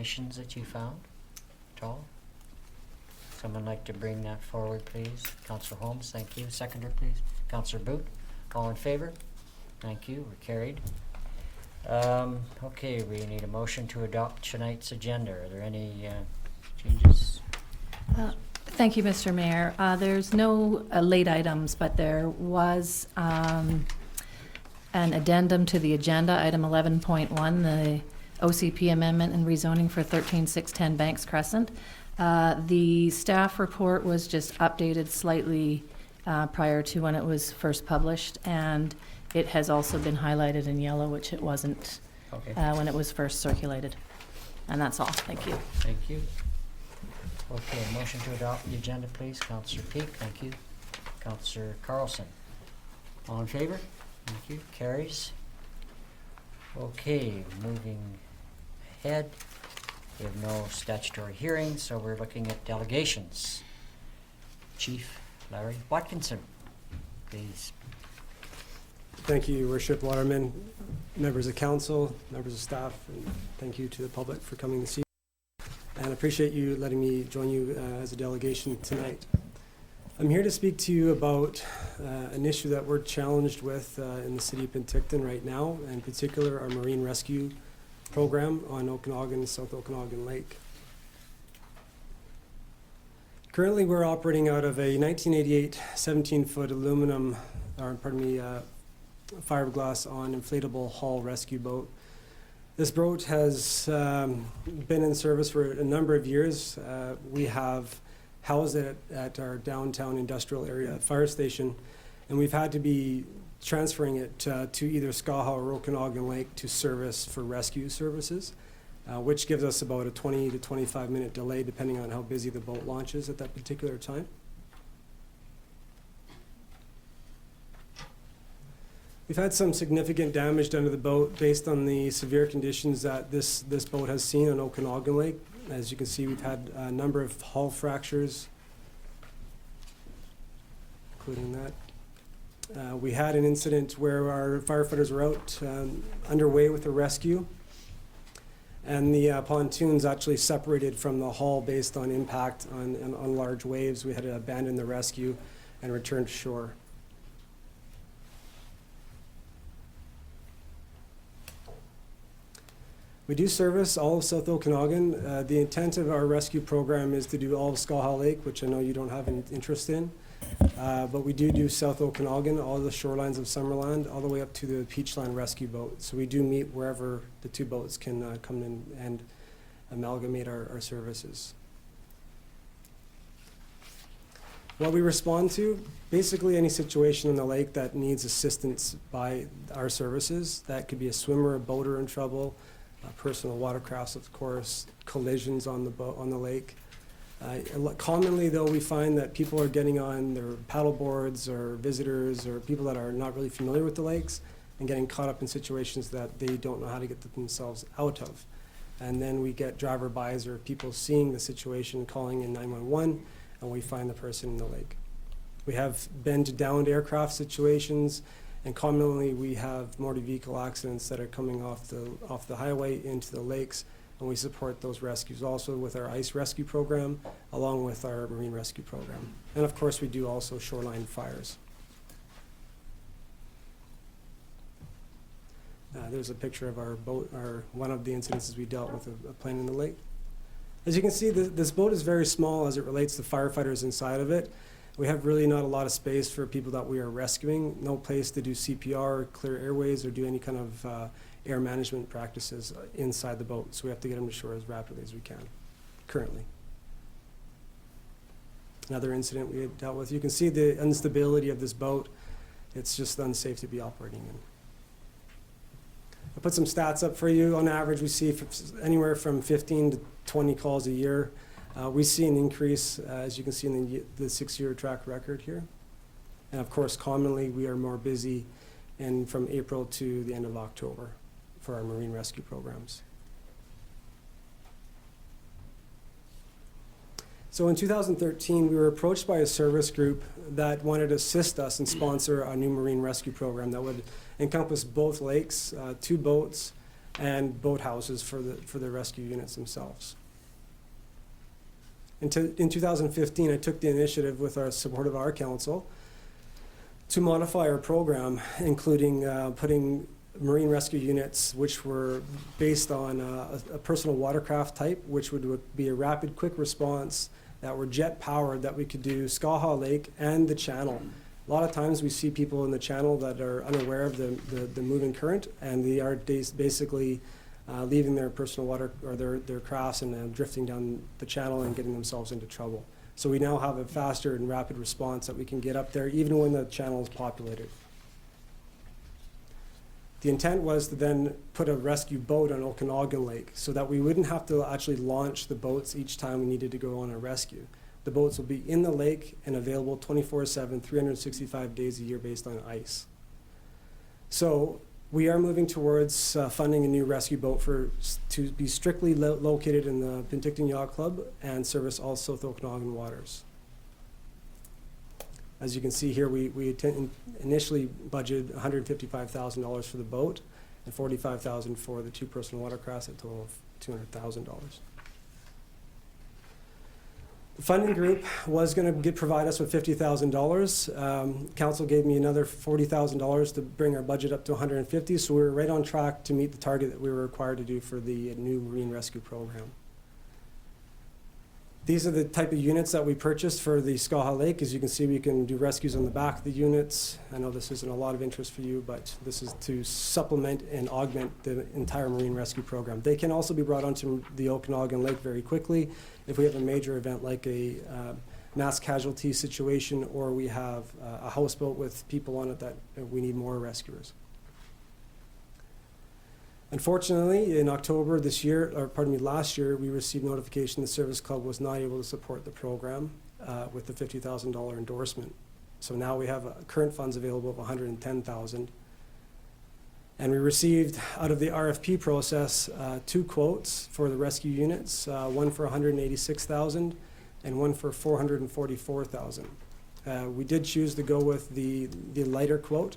omissions that you found at all? Someone like to bring that forward, please? Councillor Holmes, thank you. Seconder, please. Councillor Boot, all in favor? Thank you, we're carried. Okay, we need a motion to adopt tonight's agenda. Are there any changes? Thank you, Mr. Mayor. There's no late items, but there was an addendum to the agenda, item 11.1, the OCP amendment and rezoning for 13610 Banks Crescent. The staff report was just updated slightly prior to when it was first published, and it has also been highlighted in yellow, which it wasn't when it was first circulated. And that's all. Thank you. Thank you. Okay, motion to adopt the agenda, please. Councillor Peak, thank you. Councillor Carlson, all in favor? Thank you. Carries. Okay, moving ahead. We have no statutory hearings, so we're looking at delegations. Chief Larry Watkinson, please. Thank you, Your Worship, Waterman, members of council, members of staff, and thank you to the public for coming this evening. And I appreciate you letting me join you as a delegation tonight. I'm here to speak to you about an issue that we're challenged with in the city of Penticton right now, in particular our marine rescue program on Okanagan, South Okanagan Lake. Currently, we're operating out of a 1988 17-foot aluminum, fiberglass on inflatable hull rescue boat. This boat has been in service for a number of years. We have housed it at our downtown industrial area fire station, and we've had to be transferring it to either Skaha or Okanagan Lake to service for rescue services, which gives us about a 20 to 25 minute delay depending on how busy the boat launches at that particular time. We've had some significant damage done to the boat based on the severe conditions that this boat has seen on Okanagan Lake. As you can see, we've had a number of hull fractures, including that. We had an incident where our firefighters were out underway with a rescue, and the pontoons actually separated from the hull based on impact on large waves. We had to abandon the rescue and return to shore. We do service all of South Okanagan. The intent of our rescue program is to do all of Skaha Lake, which I know you don't have an interest in. But we do South Okanagan, all the shorelines of Summerland, all the way up to the Peachland rescue boat. So we do meet wherever the two boats can come in and amalgamate our services. What we respond to, basically any situation on the lake that needs assistance by our services. That could be a swimmer, a boater in trouble, personal watercrafts, of course, collisions on the lake. Commonly, though, we find that people are getting on their paddle boards, or visitors, or people that are not really familiar with the lakes, and getting caught up in situations that they don't know how to get themselves out of. And then we get driver-bys or people seeing the situation, calling in 911, and we find the person in the lake. We have been to downed aircraft situations, and commonly we have motor vehicle accidents that are coming off the highway into the lakes, and we support those rescues also with our ice rescue program, along with our marine rescue program. And of course, we do also shoreline fires. There's a picture of our boat, one of the incidences we dealt with, a plane in the lake. As you can see, this boat is very small as it relates to firefighters inside of it. We have really not a lot of space for people that we are rescuing, no place to do CPR, clear airways, or do any kind of air management practices inside the boat. So we have to get them to shore as rapidly as we can, currently. Another incident we had dealt with. You can see the instability of this boat. It's just unsafe to be operating in. I put some stats up for you. On average, we see anywhere from 15 to 20 calls a year. We see an increase, as you can see in the 6-year track record here. And of course, commonly we are more busy from April to the end of October for our marine rescue programs. So in 2013, we were approached by a service group that wanted to assist us and sponsor a new marine rescue program that would encompass both lakes, 2 boats, and boathouses for the rescue units themselves. In 2015, I took the initiative with our support of our council to modify our program, including putting marine rescue units which were based on a personal watercraft type, which would be a rapid, quick response that were jet powered, that we could do Skaha Lake and the channel. A lot of times we see people in the channel that are unaware of the moving current, and they are basically leaving their personal water or their crafts and drifting down the channel and getting themselves into trouble. So we now have a faster and rapid response that we can get up there even when the channel is populated. The intent was to then put a rescue boat on Okanagan Lake so that we wouldn't have to actually launch the boats each time we needed to go on a rescue. The boats will be in the lake and available 24/7, 365 days a year based on ice. So we are moving towards funding a new rescue boat to be strictly located in the Penticton Yacht Club and service all South Okanagan waters. As you can see here, we initially budgeted $155,000 for the boat and $45,000 for the two personal watercrafts, a total of $200,000. The funding group was going to provide us with $50,000. Council gave me another $40,000 to bring our budget up to $150,000, so we were right on track to meet the target that we were required to do for the new marine rescue program. These are the type of units that we purchased for the Skaha Lake. As you can see, we can do rescues on the back of the units. I know this isn't a lot of interest for you, but this is to supplement and augment the entire marine rescue program. They can also be brought onto the Okanagan Lake very quickly if we have a major event like a mass casualty situation, or we have a houseboat with people on it that we need more rescuers. Unfortunately, in October last year, we received notification the Service Club was not able to support the program with the $50,000 endorsement. So now we have current funds available of $110,000. And we received, out of the RFP process, 2 quotes for the rescue units, one for $186,000 and one for $444,000. We did choose to go with the lighter quote,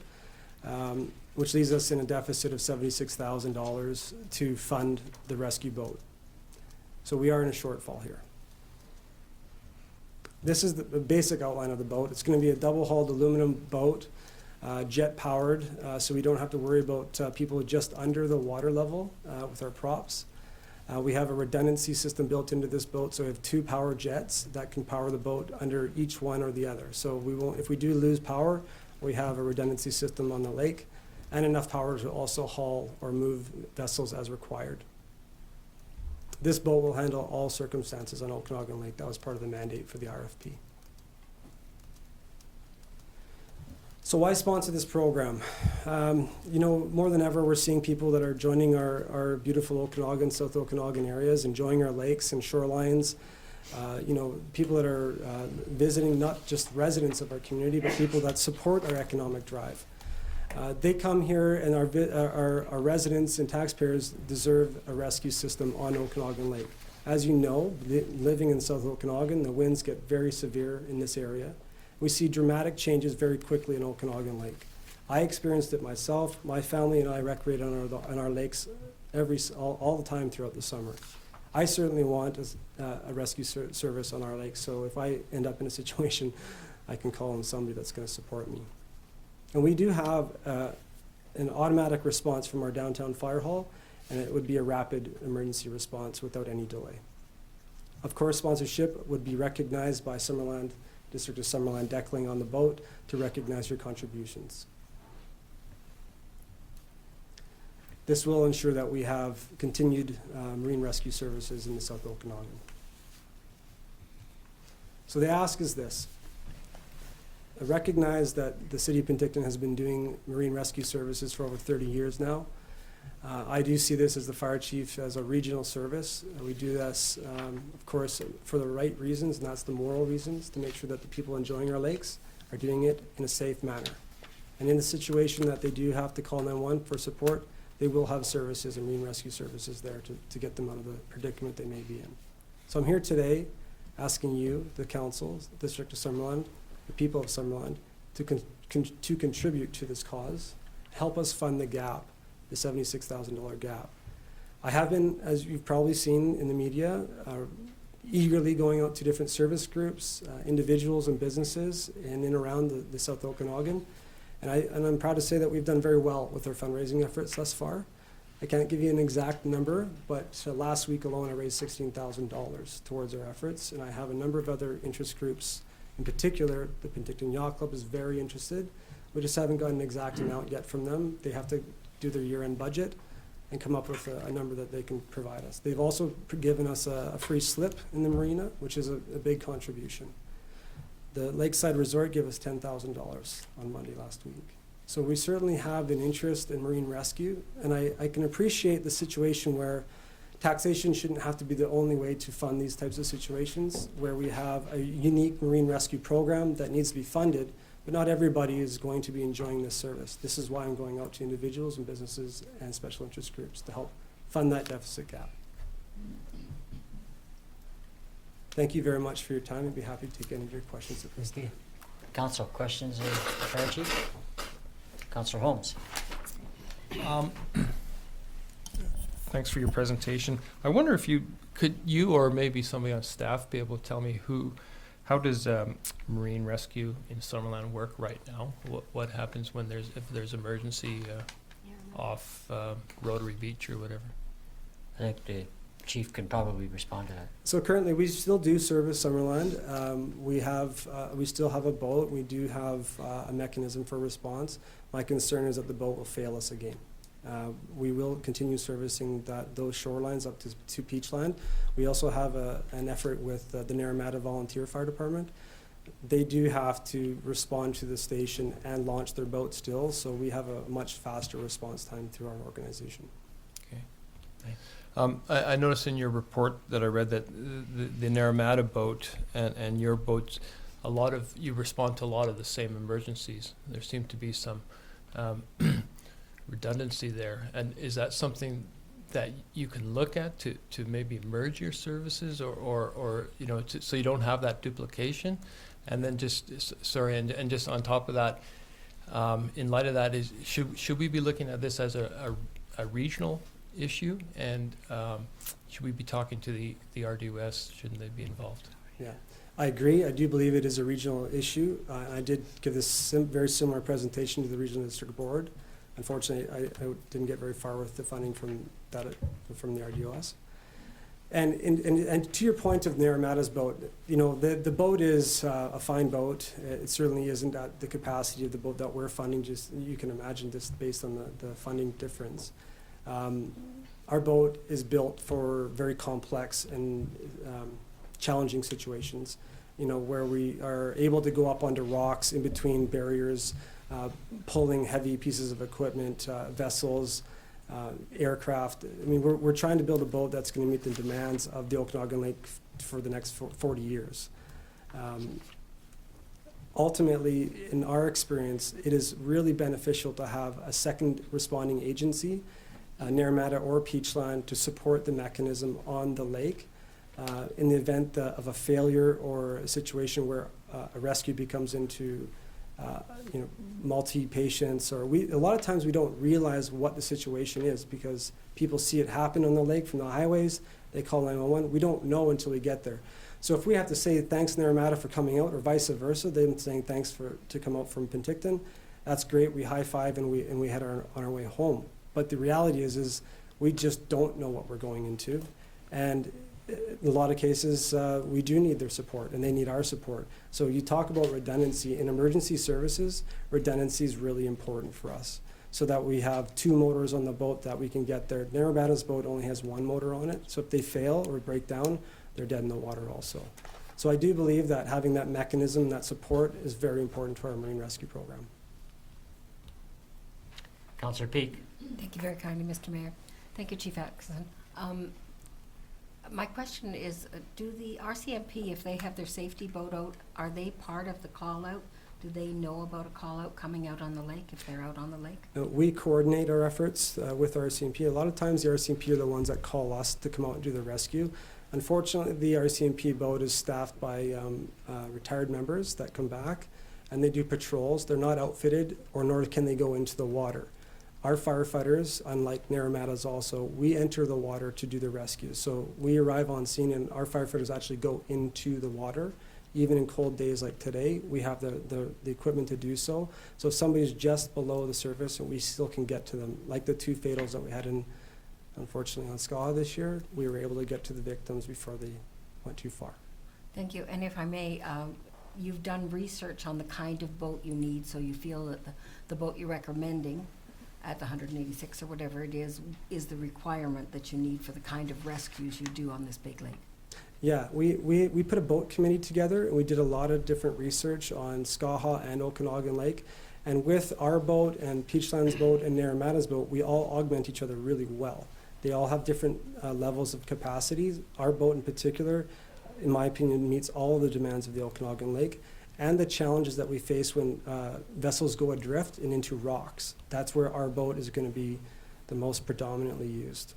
which leaves us in a deficit of $76,000 to fund the rescue boat. So we are in a shortfall here. This is the basic outline of the boat. It's going to be a double-hulled aluminum boat, jet-powered, so we don't have to worry about people just under the water level with our props. We have a redundancy system built into this boat, so we have 2 power jets that can power the boat under each one or the other. So we won't, if we do lose power, we have a redundancy system on the lake and enough power to also haul or move vessels as required. This boat will handle all circumstances on Okanagan Lake. That was part of the mandate for the RFP. So why sponsor this program? You know, more than ever, we're seeing people that are joining our beautiful Okanagan, South Okanagan areas, enjoying our lakes and shorelines. You know, people that are visiting, not just residents of our community, but people that support our economic drive. They come here, and our residents and taxpayers deserve a rescue system on Okanagan Lake. As you know, living in South Okanagan, the winds get very severe in this area. We see dramatic changes very quickly in Okanagan Lake. I experienced it myself. My family and I recreate on our lakes all the time throughout the summer. I certainly want a rescue service on our lake, so if I end up in a situation, I can call on somebody that's going to support me. And we do have an automatic response from our downtown fire hall, and it would be a rapid emergency response without any delay. Of course, sponsorship would be recognized by Summerland, District of Summerland Deckling on the boat to recognize your contributions. This will ensure that we have continued marine rescue services in the South Okanagan. So the ask is this. I recognize that the City of Penticton has been doing marine rescue services for over 30 years now. I do see this as the fire chief as a regional service. We do this, of course, for the right reasons, and that's the moral reasons, to make sure that the people enjoying our lakes are doing it in a safe manner. And in the situation that they do have to call 911 for support, they will have services and marine rescue services there to get them out of the predicament they may be in. So I'm here today asking you, the council, the District of Summerland, the people of Summerland, to contribute to this cause, help us fund the gap, the $76,000 gap, I have been, as you've probably seen in the media, eagerly going out to different service groups, individuals and businesses in and around the South Okanagan. And I'm proud to say that we've done very well with our fundraising efforts thus far. I can't give you an exact number, but last week alone I raised $16,000 towards our efforts, and I have a number of other interest groups. In particular, the Penticton Yacht Club is very interested. We just haven't got an exact amount yet from them. They have to do their year-end budget and come up with a number that they can provide us. They've also given us a free slip in the marina, which is a big contribution. The Lakeside Resort gave us $10,000 on Monday last week. So we certainly have an interest in marine rescue, and I can appreciate the situation where taxation shouldn't have to be the only way to fund these types of situations, where we have a unique marine rescue program that needs to be funded, but not everybody is going to be enjoying this service. This is why I'm going out to individuals and businesses and special interest groups to help fund that deficit gap. Thank you very much for your time. I'd be happy to take any of your questions at this time. Council, questions of the Fire Chief? Councillor Holmes. Thanks for your presentation. I wonder if you or maybe somebody on staff be able to tell me how does marine rescue in Summerland work right now? What happens when if there's emergency off Rotary Beach or whatever? I think the chief can probably respond to that. So currently, we still do service Summerland. We still have a boat. We do have a mechanism for response. My concern is that the boat will fail us again. We will continue servicing those shorelines up to Peachland. We also have an effort with the Naramata Volunteer Fire Department. They do have to respond to the station and launch their boat still, so we have a much faster response time through our organization. Okay. Thanks. I noticed in your report that I read that the Naramata boat and your boats, you respond to a lot of the same emergencies. There seemed to be some redundancy there. And is that something that you can look at to maybe merge your services or so you don't have that duplication? And then just just on top of that, in light of that, should we be looking at this as a regional issue, and should we be talking to the RDOS? Shouldn't they be involved? Yeah, I agree. I do believe it is a regional issue. I did give this very similar presentation to the Regional District Board. Unfortunately, I didn't get very far with the funding from the RDOS. And to your point of Naramata's boat, the boat is a fine boat. It certainly isn't at the capacity of the boat that we're funding. Just you can imagine this based on the funding difference. Our boat is built for very complex and challenging situations, where we are able to go up onto rocks in between barriers, pulling heavy pieces of equipment, vessels, aircraft. I mean, we're trying to build a boat that's going to meet the demands of the Okanagan Lake for the next 40 years. Ultimately, in our experience, it is really beneficial to have a second responding agency, Naramata or Peachland, to support the mechanism on the lake in the event of a failure or a situation where a rescue becomes into multi-patients, or a lot of times we don't realize what the situation is because people see it happen on the lake from the highways, they call 911, we don't know until we get there. So if we have to say thanks Naramata for coming out, or vice versa, them saying thanks to come out from Penticton, that's great, we high-five and we head on our way home. But the reality is we just don't know what we're going into, and in a lot of cases, we do need their support, and they need our support. So you talk about redundancy. In emergency services, redundancy is really important for us, so that we have two motors on the boat that we can get there. Naramata's boat only has one motor on it, so if they fail or break down, they're dead in the water also. So I do believe that having that mechanism, that support, is very important to our marine rescue program. Councillor Peak. Thank you very kindly, Mr. Mayor. Thank you, Chief Atkinson. My question is, do the RCMP, if they have their safety boat out, are they part of the call-out? Do they know about a call-out coming out on the lake if they're out on the lake? We coordinate our efforts with RCMP. A lot of times the RCMP are the ones that call us to come out and do the rescue. Unfortunately, the RCMP boat is staffed by retired members that come back, and they do patrols. They're not outfitted, or nor can they go into the water. Our firefighters, unlike Naramata's also, we enter the water to do the rescue. So we arrive on scene and our firefighters actually go into the water. Even in cold days like today, we have the equipment to do so. So if somebody's just below the surface, we still can get to them. Like the 2 fatals that we had unfortunately on SCA this year, we were able to get to the victims before they went too far. Thank you. And if I may, you've done research on the kind of boat you need, so you feel that the boat you're recommending at the 186 or whatever it is the requirement that you need for the kind of rescues you do on this big lake. Yeah, we put a boat committee together and we did a lot of different research on Skaha and Okanagan Lake. And with our boat and Peachland's boat and Naramata's boat, we all augment each other really well. They all have different levels of capacities. Our boat in particular, in my opinion, meets all of the demands of the Okanagan Lake and the challenges that we face when vessels go adrift and into rocks. That's where our boat is going to be the most predominantly used.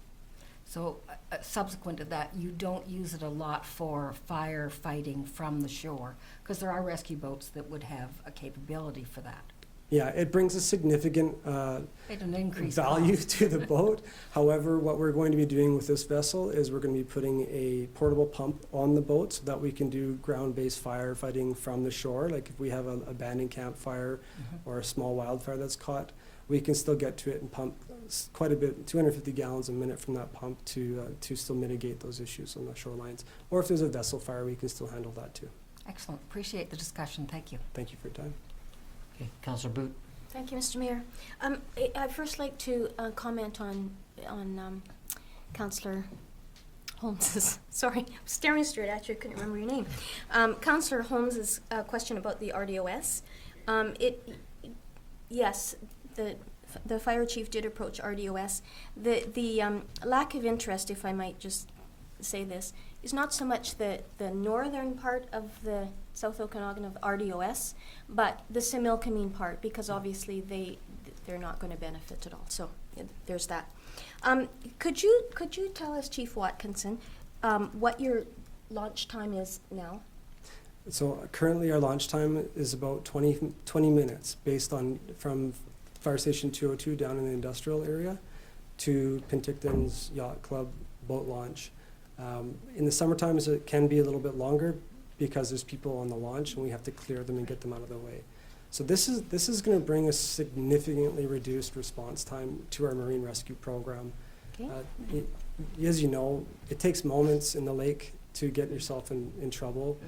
So subsequent to that, you don't use it a lot for firefighting from the shore, because there are rescue boats that would have a capability for that. Yeah, it brings a significant At an increased value cost. to the boat. However, what we're going to be doing with this vessel is we're going to be putting a portable pump on the boat so that we can do ground-based firefighting from the shore. Like if we have an abandoned campfire or a small wildfire that's caught, we can still get to it and pump quite a bit, 250 gallons a minute from that pump to still mitigate those issues on the shorelines. Or if there's a vessel fire, we can still handle that too. Excellent. Appreciate the discussion. Thank you. Thank you for your time. Okay, Councillor Boot. Thank you, Mr. Mayor. I'd first like to comment on Councillor Holmes's, sorry, I'm staring straight at you, I couldn't remember your name. Councillor Holmes's question about the RDOS. Yes, the fire chief did approach RDOS. The lack of interest, if I might just say this, is not so much the northern part of the South Okanagan of RDOS, but the Similkameen part, because obviously they're not going to benefit at all. So there's that. Could you tell us, Chief Watkinson, what your launch time is now? So currently our launch time is about 20 minutes based on from Fire Station 202 down in the industrial area to Penticton's Yacht Club boat launch. In the summertime, it can be a little bit longer because there's people on the launch and we have to clear them and get them out of the way. So this is going to bring a significantly reduced response time to our marine rescue program. Okay. As you know, it takes moments in the lake to get yourself in trouble.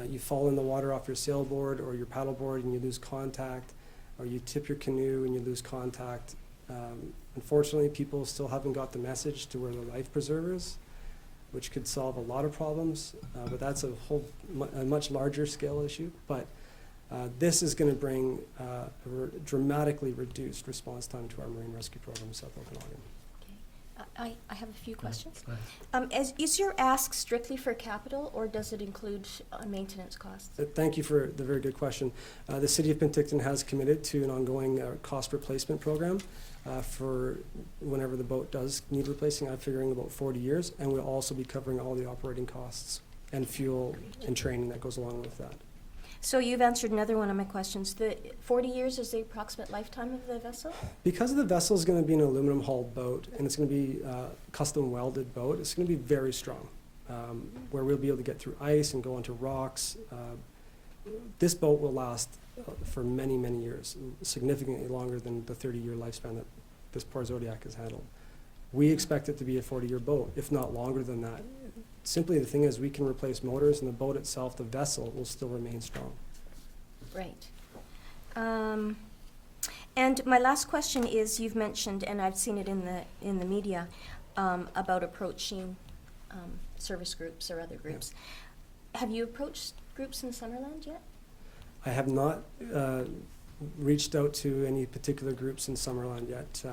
You fall in the water off your sailboard or your paddleboard and you lose contact, or you tip your canoe and you lose contact. Unfortunately, people still haven't got the message to where the life preservers, which could solve a lot of problems, but that's a much larger scale issue. But this is going to bring a dramatically reduced response time to our marine rescue program in South Okanagan. I have a few questions. Go ahead. Is your ask strictly for capital, or does it include maintenance costs? Thank you for the very good question. The City of Penticton has committed to an ongoing cost replacement program for whenever the boat does need replacing. I'm figuring about 40 years, and we'll also be covering all the operating costs and fuel and training that goes along with that. So you've answered another one of my questions. The 40 years is the approximate lifetime of the vessel? Because the vessel is going to be an aluminum hulled boat and it's going to be a custom welded boat, it's going to be very strong, where we'll be able to get through ice and go onto rocks. This boat will last for many, many years, significantly longer than the 30-year lifespan that this poor Zodiac has handled. We expect it to be a 40-year boat, if not longer than that. Simply the thing is we can replace motors and the boat itself, the vessel, will still remain strong. Right. And my last question is, you've mentioned, and I've seen it in the media, about approaching service groups or other groups. Have you approached groups in Summerland yet? I have not reached out to any particular groups in Summerland yet.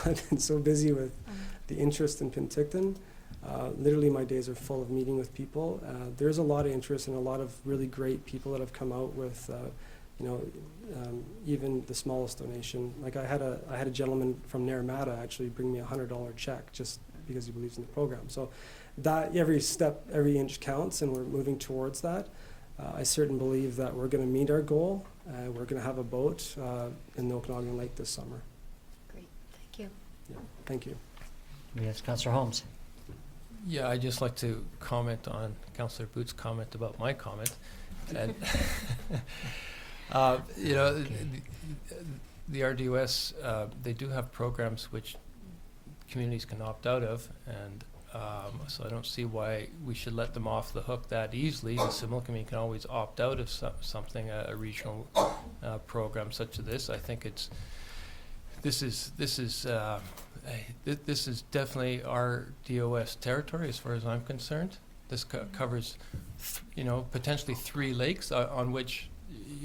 I've been so busy with the interest in Penticton. Literally my days are full of meeting with people. There's a lot of interest and a lot of really great people that have come out with, even the smallest donation. Like I had a gentleman from Naramata actually bring me a $100 check just because he believes in the program. So that every step, every inch counts, and we're moving towards that. I certainly believe that we're going to meet our goal. We're going to have a boat in the Okanagan Lake this summer. Thank you. Yes, Councillor Holmes. Yeah, I'd just like to comment on Councillor Booth's comment about my comment. And, you know, the RDOS, they do have programs which communities can opt out of, and so I don't see why we should let them off the hook that easily. The Summerland community can always opt out of something, a regional program such as this. I think this is definitely our DOS territory as far as I'm concerned. This covers, potentially 3 lakes on which,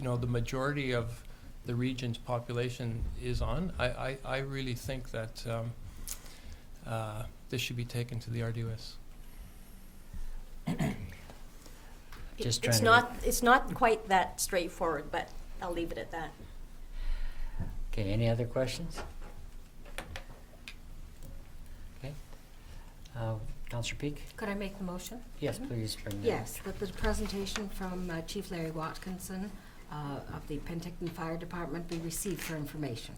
the majority of the region's population is on. I really think that this should be taken to the RDOS. Just trying It's to not, it's not quite that straightforward, but I'll leave it at that. Okay, any other questions? Okay. Councillor Peak? Could I make the motion? Yes, please bring that. Yes, that the presentation from Chief Larry Watkinson of the Penticton Fire Department be received for information.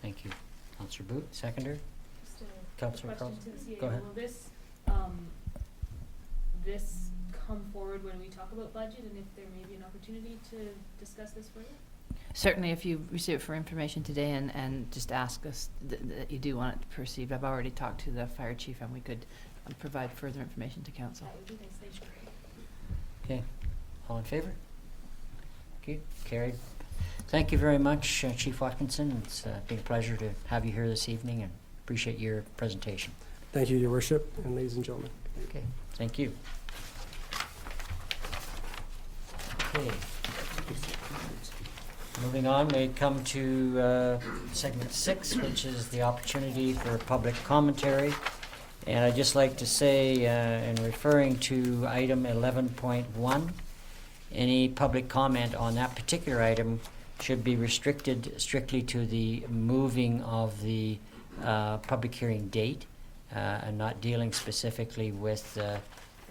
Thank you. Councillor Boot, seconder? Just a Councillor question Carlson? to the CAO. Go ahead. Will this come forward when we talk about budget, and if there may be an opportunity to discuss this further? Certainly, if you receive it for information today and just ask us that you do want it perceived. I've already talked to the fire chief, and we could provide further information to council. That would be nice, thank you. Okay, all in favor? Okay, carried. Thank you very much, Chief Watkinson. It's been a pleasure to have you here this evening and appreciate your presentation. Thank you, Your Worship, and ladies and gentlemen. Okay, thank you. Okay. Moving on, we come to segment 6, which is the opportunity for public commentary. And I'd just like to say, in referring to item 11.1, any public comment on that particular item should be restricted strictly to the moving of the public hearing date and not dealing specifically with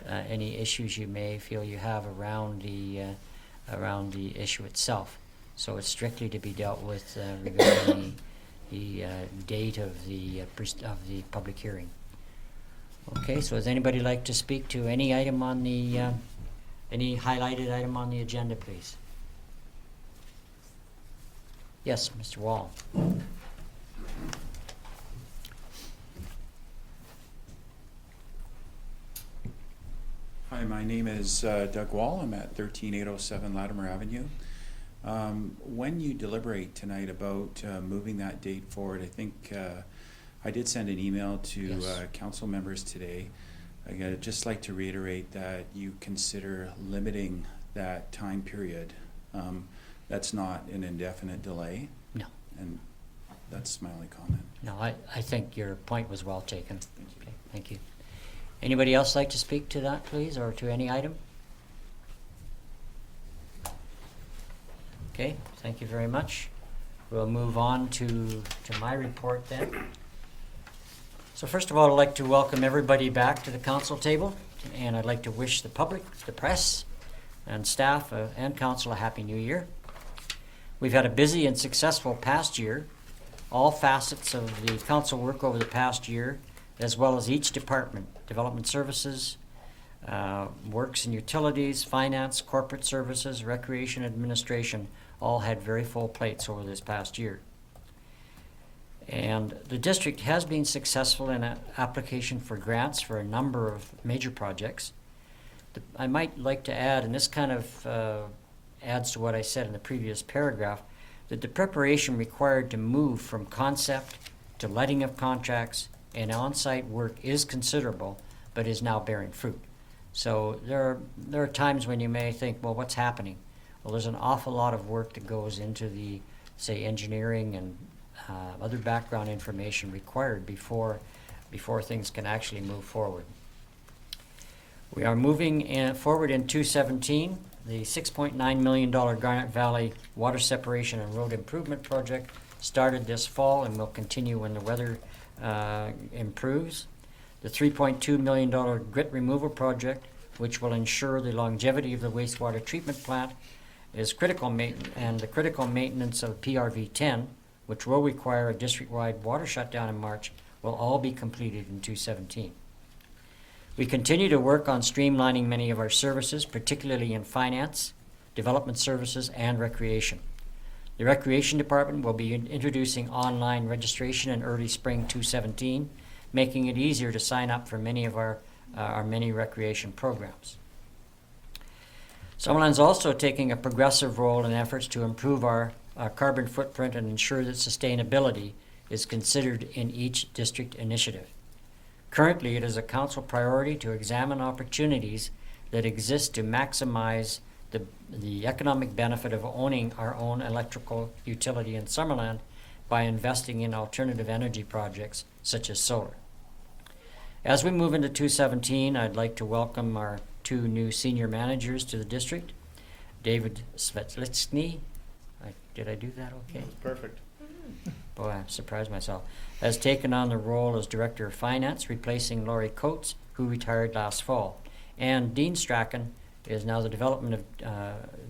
any issues you may feel you have around the issue itself. So it's strictly to be dealt with regarding the date of the public hearing. Okay, so does anybody like to speak to any item on the any highlighted item on the agenda, please? Yes, Mr. Wall. Hi, my name is Doug Wall. I'm at 13807 Latimer Avenue. When you deliberate tonight about moving that date forward, I think I did send an email to Yes. council members today. I'd just like to reiterate that you consider limiting that time period. That's not an indefinite delay. No. And that's my only comment. No, I think your point was well taken. Thank you. Okay, thank you. Anybody else like to speak to that, please, or to any item? Okay, thank you very much. We'll move on to my report then. So first of all, I'd like to welcome everybody back to the council table, and I'd like to wish the public, the press, and staff and council a happy new year. We've had a busy and successful past year. All facets of the council work over the past year, as well as each department, development services, works and utilities, finance, corporate services, recreation administration, all had very full plates over this past year. And the district has been successful in an application for grants for a number of major projects. I might like to add, and this kind of adds to what I said in the previous paragraph, that the preparation required to move from concept to letting of contracts and on-site work is considerable, but is now bearing fruit. So there are times when you may think, well, what's happening? Well, there's an awful lot of work that goes into the, say, engineering and other background information required before things can actually move forward. We are moving forward in 2017. The $6.9 million Garnet Valley Water Separation and Road Improvement Project started this fall and will continue when the weather improves. The $3.2 million grit removal project, which will ensure the longevity of the wastewater treatment plant, is critical and the critical maintenance of PRV 10, which will require a district-wide water shutdown in March, will all be completed in 2017. We continue to work on streamlining many of our services, particularly in finance, development services, and recreation. The Recreation Department will be introducing online registration in early spring 2017, making it easier to sign up for many of our many recreation programs. Summerland's also taking a progressive role in efforts to improve our carbon footprint and ensure that sustainability is considered in each district initiative. Currently, it is a council priority to examine opportunities that exist to maximize the economic benefit of owning our own electrical utility in Summerland by investing in alternative energy projects such as solar. As we move into 2017, I'd like to welcome our 2 new senior managers to the district. David Svetlitsny, did I do that okay? Perfect. Boy, I'm surprised myself. Has taken on the role as Director of Finance, replacing Laurie Coates, who retired last fall. And Dean Strachan is now the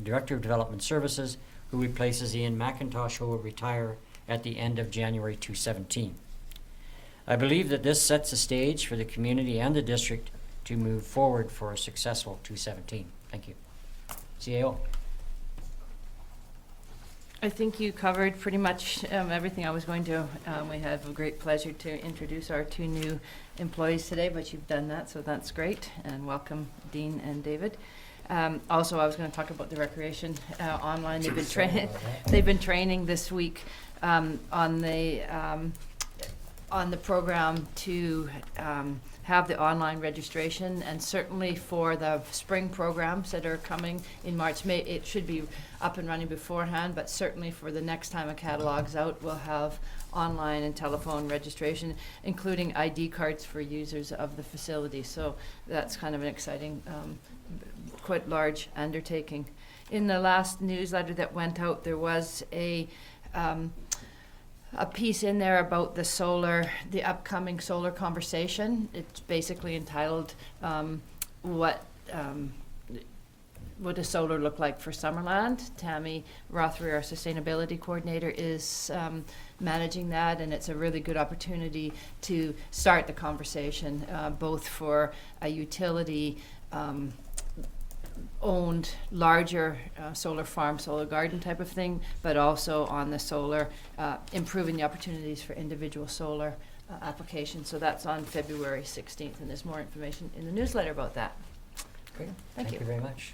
Director of Development Services, who replaces Ian McIntosh, who will retire at the end of January 2017. I believe that this sets the stage for the community and the district to move forward for a successful 2017. Thank you. CAO. I think you covered pretty much everything I was going to. We have a great pleasure to introduce our 2 new employees today, but you've done that, so that's great. And welcome, Dean and David. Also, I was going to talk about the recreation online. They've been training this week on the program to have the online registration, and certainly for the spring programs that are coming in March. It should be up and running beforehand, but certainly for the next time a catalog's out, we'll have online and telephone registration, including ID cards for users of the facility. So that's kind of an exciting, quite large undertaking. In the last newsletter that went out, there was a piece in there about the upcoming solar conversation. It's basically entitled, what does solar look like for Summerland? Tammy Rothery, our sustainability coordinator, is managing that, and it's a really good opportunity to start the conversation, both for a utility owned larger solar farm, solar garden type of thing, but also on the solar, improving the opportunities for individual solar applications. So that's on February 16th, and there's more information in the newsletter about that. Great. Thank you. Very much.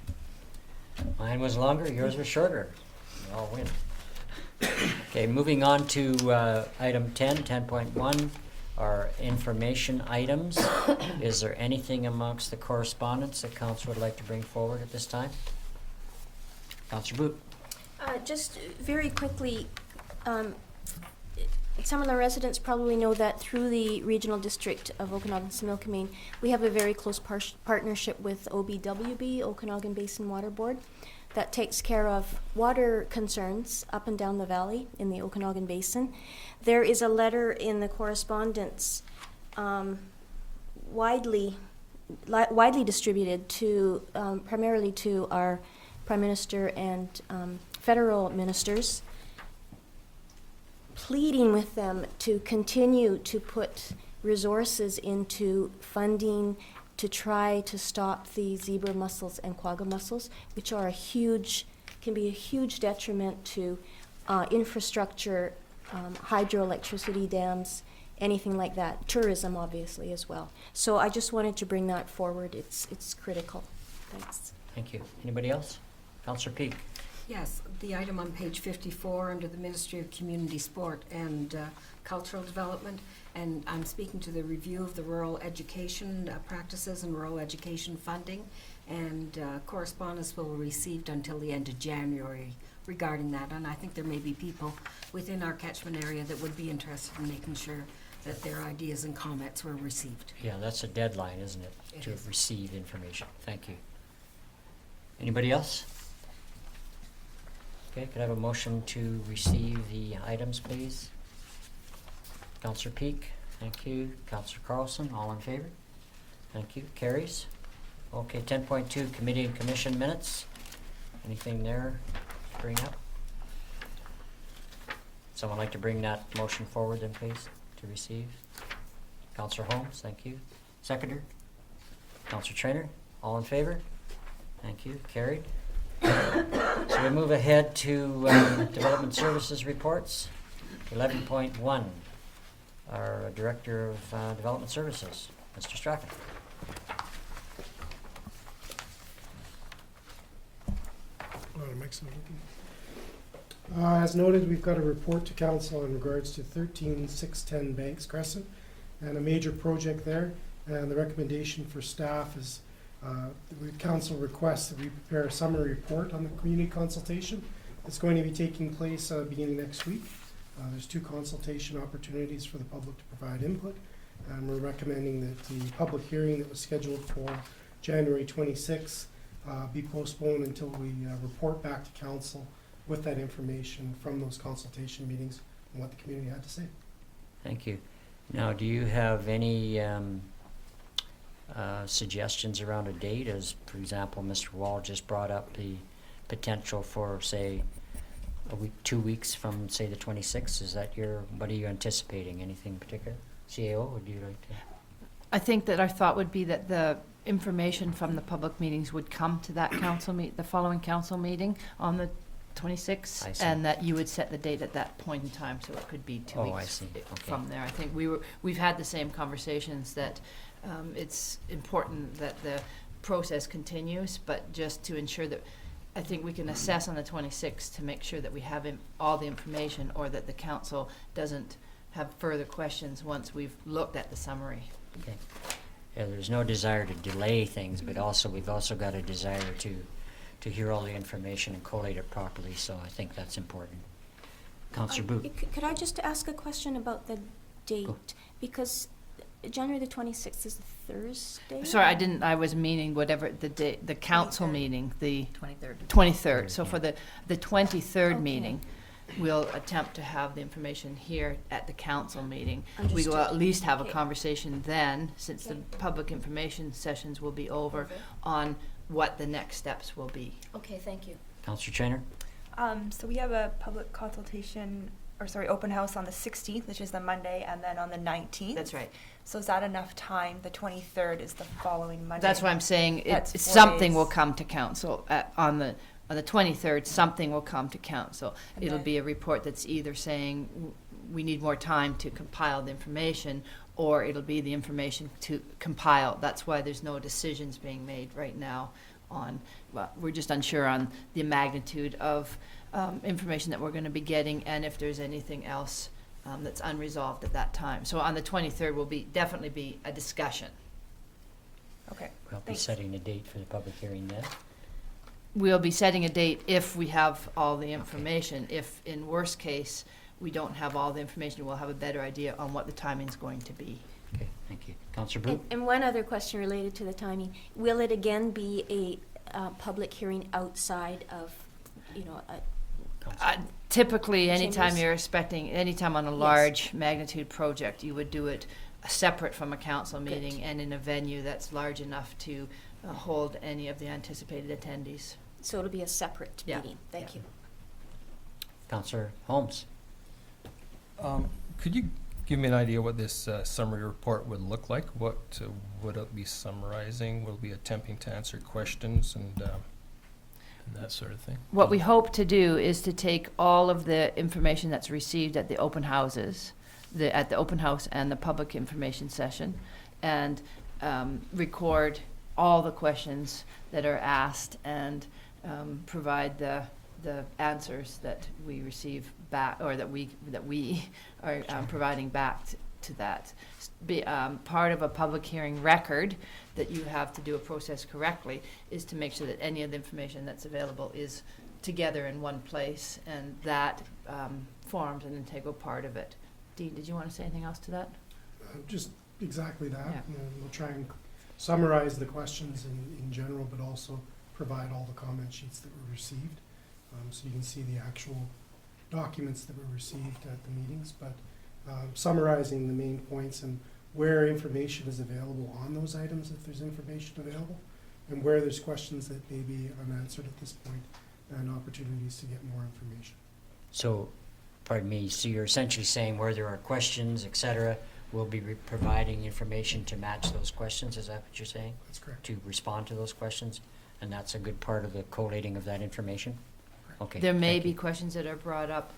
Mine was longer, yours was shorter. We all win. Okay, moving on to item 10.1, our information items. Is there anything amongst the correspondence that council would like to bring forward at this time? Councillor Boot. Just very quickly, some of the residents probably know that through the Regional District of Okanagan-Similkameen, we have a very close partnership with OBWB, Okanagan Basin Water Board, that takes care of water concerns up and down the valley in the Okanagan Basin. There is a letter in the correspondence widely distributed to primarily to our Prime Minister and federal ministers, pleading with them to continue to put resources into funding to try to stop the zebra mussels and quagga mussels, which are can be a huge detriment to infrastructure, hydroelectricity dams, anything like that. Tourism, obviously, as well. So I just wanted to bring that forward. It's critical. Thanks. Thank you. Anybody else? Councillor Peak. Yes, the item on page 54 under the Ministry of Community Sport and Cultural Development, and I'm speaking to the review of the rural education practices and rural education funding, and correspondence will be received until the end of January regarding that, and I think there may be people within our catchment area that would be interested in making sure that their ideas and comments were received. Yeah, that's a deadline, isn't it? It To is. receive information. Thank you. Anybody else? Okay, could I have a motion to receive the items, please? Councillor Peak, thank you. Councillor Carlson, all in favor? Thank you. Carries. Okay, 10.2, committee and commission minutes. Anything there to bring up? Someone like to bring that motion forward then, please, to receive? Counselor Holmes, thank you. Seconder? Counselor Trainer, all in favor? Thank you, carried. So we move ahead to Development Services reports. 11.1, our Director of Development Services, Mr. Strachan. As noted, we've got a report to council in regards to 13610 Banks Crescent and a major project there. And the recommendation for staff is the council requests that we prepare a summary report on the community consultation. It's going to be taking place beginning next week. There's 2 consultation opportunities for the public to provide input. And we're recommending that the public hearing that was scheduled for January 26th be postponed until we report back to council with that information from those consultation meetings and what the community had to say. Thank you. Now, do you have any suggestions around a date? As, for example, Mr. Wall just brought up the potential for, say, a week, 2 weeks from, say, the 26th. Is that what are you anticipating? Anything particular? CAO, would you like to? I think that our thought would be that the information from the public meetings would come to that the following council meeting on the 26th, I see. and that you would set the date at that point in time, so it could be 2 weeks Oh, I see. Okay. from there. I think we've had the same conversations that it's important that the process continues, but just to ensure that I think we can assess on the 26th to make sure that we have all the information, or that the council doesn't have further questions once we've looked at the summary. Okay. Yeah, there's no desire to delay things, but also we've also got a desire to hear all the information and collate it properly, so I think that's important. Councillor Boot. Could I just ask a question about the date? Because January the 26th is a Thursday? Sorry, I was meaning whatever the day, the council 23rd. meeting, the 23rd. 23rd. So Yeah. for the 23rd Okay. meeting, we'll attempt to have the information here at the council meeting. We Understood. will at least have a Okay. conversation then, since the Okay. public information sessions will be over, on what the next steps will be. Okay, thank you. Councillor Trainer? So we have a public consultation, open house on the 16th, which is the Monday, and then on the 19th. That's right. So is that enough time? The 23rd is the following Monday. That's why I'm saying That's it's 4 something days. will come to council on the 23rd. Something will come to council. And It'll then- be a report that's either saying we need more time to compile the information, or it'll be the information to compile. That's why there's no decisions being made right now on. Well, we're just unsure on the magnitude of information that we're going to be getting, and if there's anything else that's unresolved at that time. So on the 23rd will definitely be a discussion. Okay. We'll be Thanks. setting a date for the public hearing then. We'll be setting a date if we have all the information. If, in worst case, we don't have all the information, we'll have a better idea on what the timing's going to be. Okay, thank you. Councillor Boot? And one other question related to the timing. Will it again be a public hearing outside of, Typically, anytime Chambers? anytime on a Yes. large magnitude project, you would do it separate from a council Good. meeting and in a venue that's large enough to hold any of the anticipated attendees. so it'll be a separate Yeah. meeting? Thank you. Councillor Holmes? Could you give me an idea what this summary report would look like? What would it be summarizing? Will it be attempting to answer questions and that sort of thing. What we hope to do is to take all of the information that's received at the open houses, at the open house and the public information session, and record all the questions that are asked and provide the answers that we receive back, or that we are providing back to that. Be, part of a public hearing record that you have to do a process correctly is to make sure that any of the information that's available is together in one place, and that forms an integral part of it. Dean, did you want to say anything else to that? Just exactly that. Yeah. We'll try and summarize the questions in general, but also provide all the comment sheets that were received. So you can see the actual documents that were received at the meetings, but summarizing the main points and where information is available on those items, if there's information available, and where there's questions that may be unanswered at this point, and opportunities to get more information. So Pardon me, so you're essentially saying where there are questions, et cetera, we'll be providing information to match those questions, is that what you're saying? That's correct. To respond to those questions, and that's a good part of the collating of that information? Okay. There may thank be you. questions that are brought up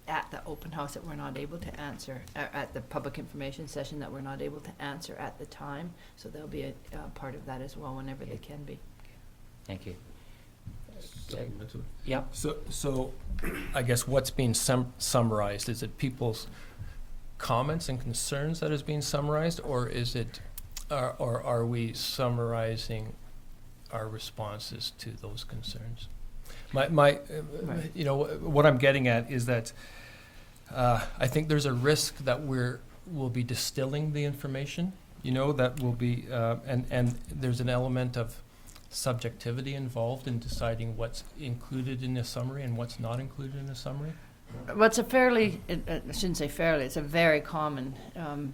at the open house that we're not able to answer, at the public information session that we're not able to answer at the time. So there'll be a part of that as well whenever they can be. Thank you. Supplemental. Yeah, So I guess what's being summarized, is it people's comments and concerns that is being summarized, or is it, or are we summarizing our responses to those concerns? Right. You know, what I'm getting at is that I think there's a risk that we'll be distilling the information, you know, that will be, and there's an element of subjectivity involved in deciding what's included in a summary and what's not included in a summary. Well, it's a fairly, I shouldn't say fairly, it's a very common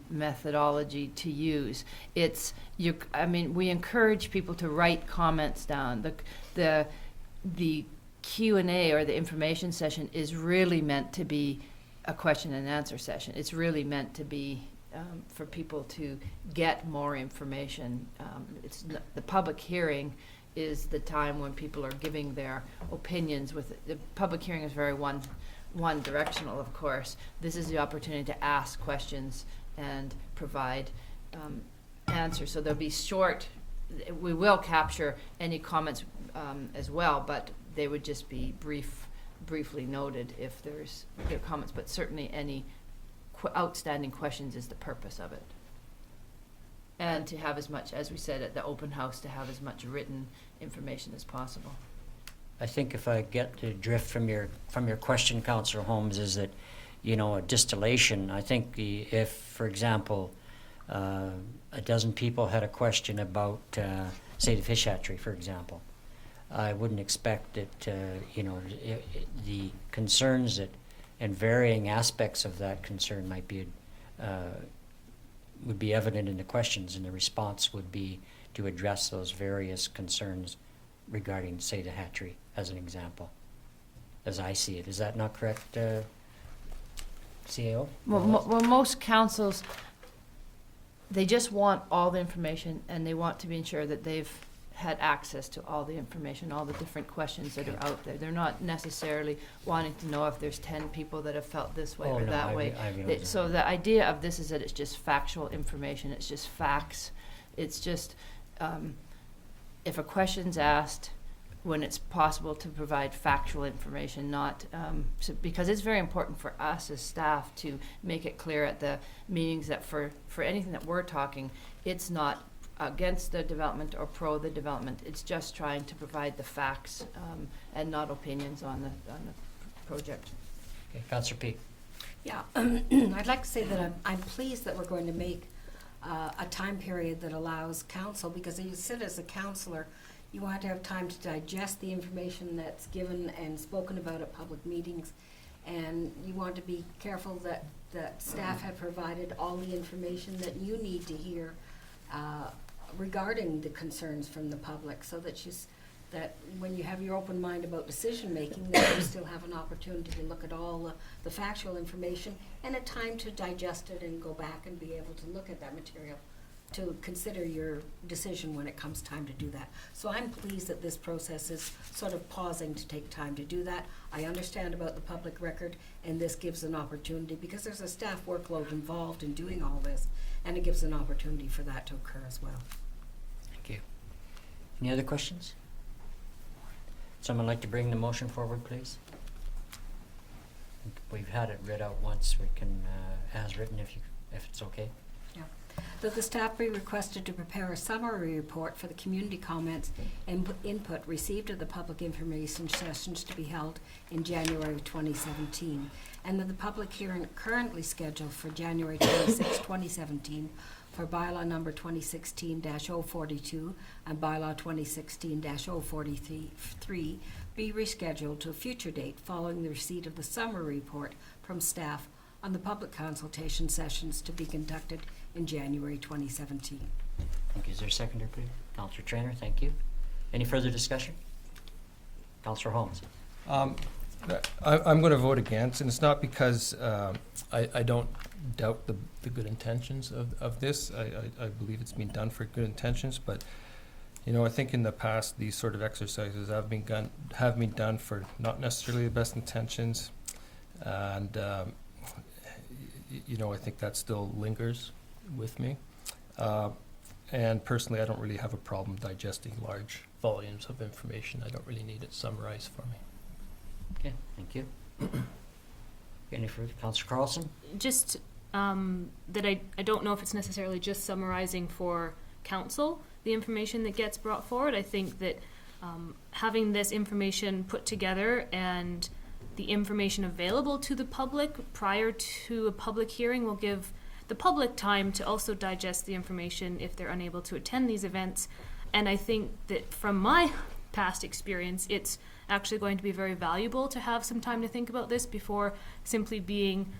methodology to use. We encourage people to write comments down. The Q&A or the information session is really meant to be a question and answer session. It's really meant to be for people to get more information. The public hearing is the time when people are giving their opinions. The public hearing is very one directional, of course. This is the opportunity to ask questions and provide answers. So there'll be we will capture any comments as well, but they would just be briefly noted if there's comments, but certainly any outstanding questions is the purpose of it. And to have as much, as we said at the open house, to have as much written information as possible. I think if I get the drift from your question, Councillor Holmes, is that, you know, a distillation, I think if, for example, a dozen people had a question about, say, the fish hatchery, for example, I wouldn't expect that, the concerns that, and varying aspects of that concern might be, would be evident in the questions, and the response would be to address those various concerns regarding, say, the hatchery, as an example, as I see it. Is that not correct, CAO? Well, most councils, they just want all the information, and they want to be sure that they've had access to all the information, all the different questions that are out there. They're not necessarily wanting to know if there's 10 people that have felt this way or that way. So the idea of this is that it's just factual information. It's just facts. It's just if a question's asked, when it's possible to provide factual information, not because it's very important for us as staff to make it clear at the meetings that for anything that we're talking, it's not against the development or pro the development. It's just trying to provide the facts and not opinions on the project. Okay, Councillor P. Yeah, I'd like to say that I'm pleased that we're going to make a time period that allows council, because you sit as a councillor, you want to have time to digest the information that's given and spoken about at public meetings, and you want to be careful that staff have provided all the information that you need to hear regarding the concerns from the public, so that when you have your open mind about decision making, that you still have an opportunity to look at all the factual information and a time to digest it and go back and be able to look at that material to consider your decision when it comes time to do that. So I'm pleased that this process is sort of pausing to take time to do that. I understand about the public record, and this gives an opportunity, because there's a staff workload involved in doing all this, and it gives an opportunity for that to occur as well. Thank you. Any other questions? Someone like to bring the motion forward, please? We've had it read out once. We can, as written, if it's okay. Yeah. That the staff be requested to prepare a summary report for the community comments and input received at the public information sessions to be held in January 2017, and that the public hearing currently scheduled for January 26, 2017 for bylaw number 2016-042 and bylaw 2016-043 be rescheduled to a future date following the receipt of the summary report from staff on the public consultation sessions to be conducted in January 2017. Thank you. Is there a seconder, please? Councillor Traynor, thank you. Any further discussion? Councillor Holmes. I'm going to vote against, and it's not because I don't doubt the good intentions of this. I believe it's been done for good intentions, but you know, I think in the past these sort of exercises have been done for not necessarily the best intentions, and you know, I think that still lingers with me. And personally, I don't really have a problem digesting large volumes of information. I don't really need it summarized for me. Okay, thank you. Any further? Councillor Carlson? Just that I don't know if it's necessarily just summarizing for council the information that gets brought forward. I think that having this information put together and the information available to the public prior to a public hearing will give the public time to also digest the information if they're unable to attend these events. And I think that from my past experience, it's actually going to be very valuable to have some time to think about this before simply being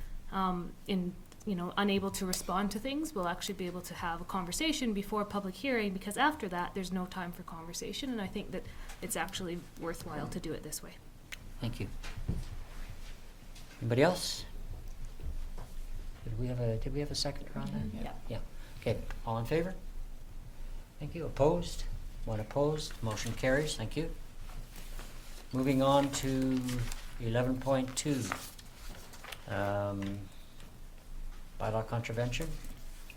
unable to respond to things. We'll actually be able to have a conversation before a public hearing, because after that there's no time for conversation, and I think that it's actually worthwhile to do it this way. Thank you. Anybody else? Did we have a second around that? Yeah. Yeah. Okay, all in favor? Thank you. Opposed? One opposed. Motion carries. Thank you. Moving on to 11.2. Bylaw contravention.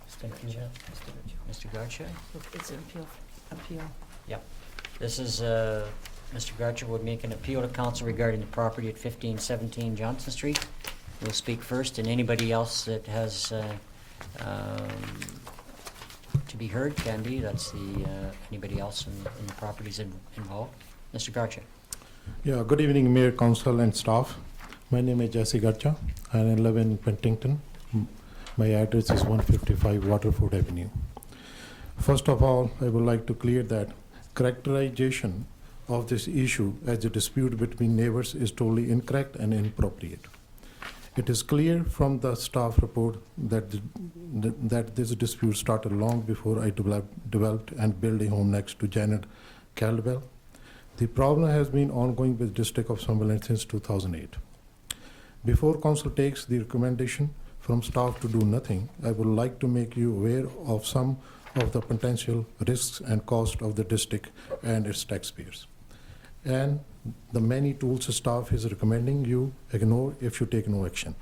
Mr. Garcha? It's an appeal. Yep. This is, Mr. Garcha would make an appeal to council regarding the property at 1517 Johnson Street. We'll speak first, and anybody else that has to be heard can be. That's the anybody else in the properties involved. Mr. Garcha. Yeah, good evening, Mayor, Council, and staff. My name is Jesse Garcha, and I live in Pentington. My address is 155 Waterford Avenue. First of all, I would like to clear that characterization of this issue as a dispute between neighbors is totally incorrect and inappropriate. It is clear from the staff report that that this dispute started long before I developed and built a home next to Janet Caldwell. The problem has been ongoing with District of Summerland since 2008. Before council takes the recommendation from staff to do nothing, I would like to make you aware of some of the potential risks and cost of the district and its taxpayers, and the many tools staff is recommending you ignore if you take no action.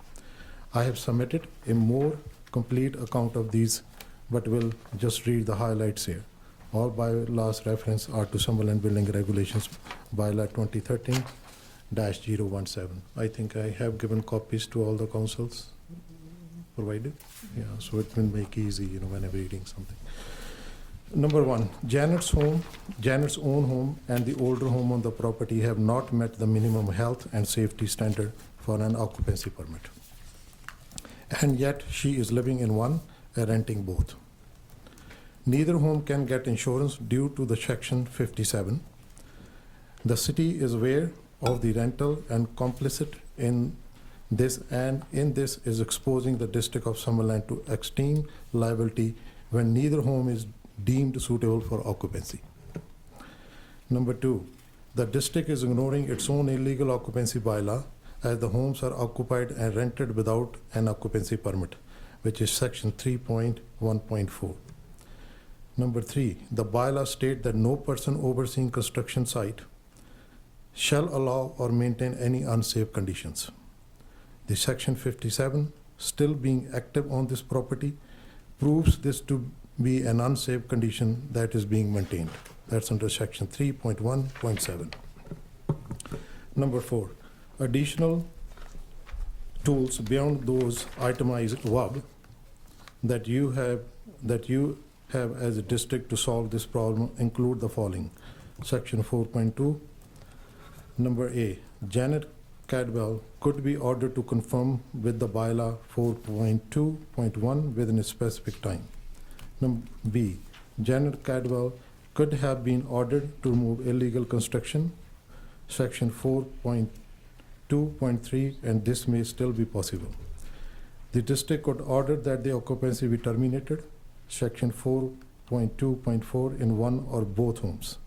I have submitted a more complete account of these, but will just read the highlights here. All bylaws reference are to Summerland Building Regulations, bylaw 2013-017. I think I have given copies to all the councils provided. Yeah, so it will make easy, when I'm reading something. Number one, Janet's own home and the older home on the property have not met the minimum health and safety standard for an occupancy permit. And yet she is living in one and renting both. Neither home can get insurance due to the Section 57. The city is aware of the rental and complicit in this, and in this is exposing the District of Summerland to extreme liability when neither home is deemed suitable for occupancy. Number two, the district is ignoring its own illegal occupancy bylaw, as the homes are occupied and rented without an occupancy permit, which is Section 3.1.4. Number three, the bylaw states that no person overseeing construction site shall allow or maintain any unsafe conditions. The Section 57 still being active on this property proves this to be an unsafe condition that is being maintained. That's under Section 3.1.7. Number four, additional tools beyond those itemized above that you have as a district to solve this problem include the following. Section 4.2. Number A, Janet Cadwell could be ordered to conform with the bylaw 4.2.1 within a specific time. Number B, Janet Cadwell could have been ordered to remove illegal construction, Section 4.2.3, and this may still be possible. The district could order that the occupancy be terminated, Section 4.2.4, in one or both homes.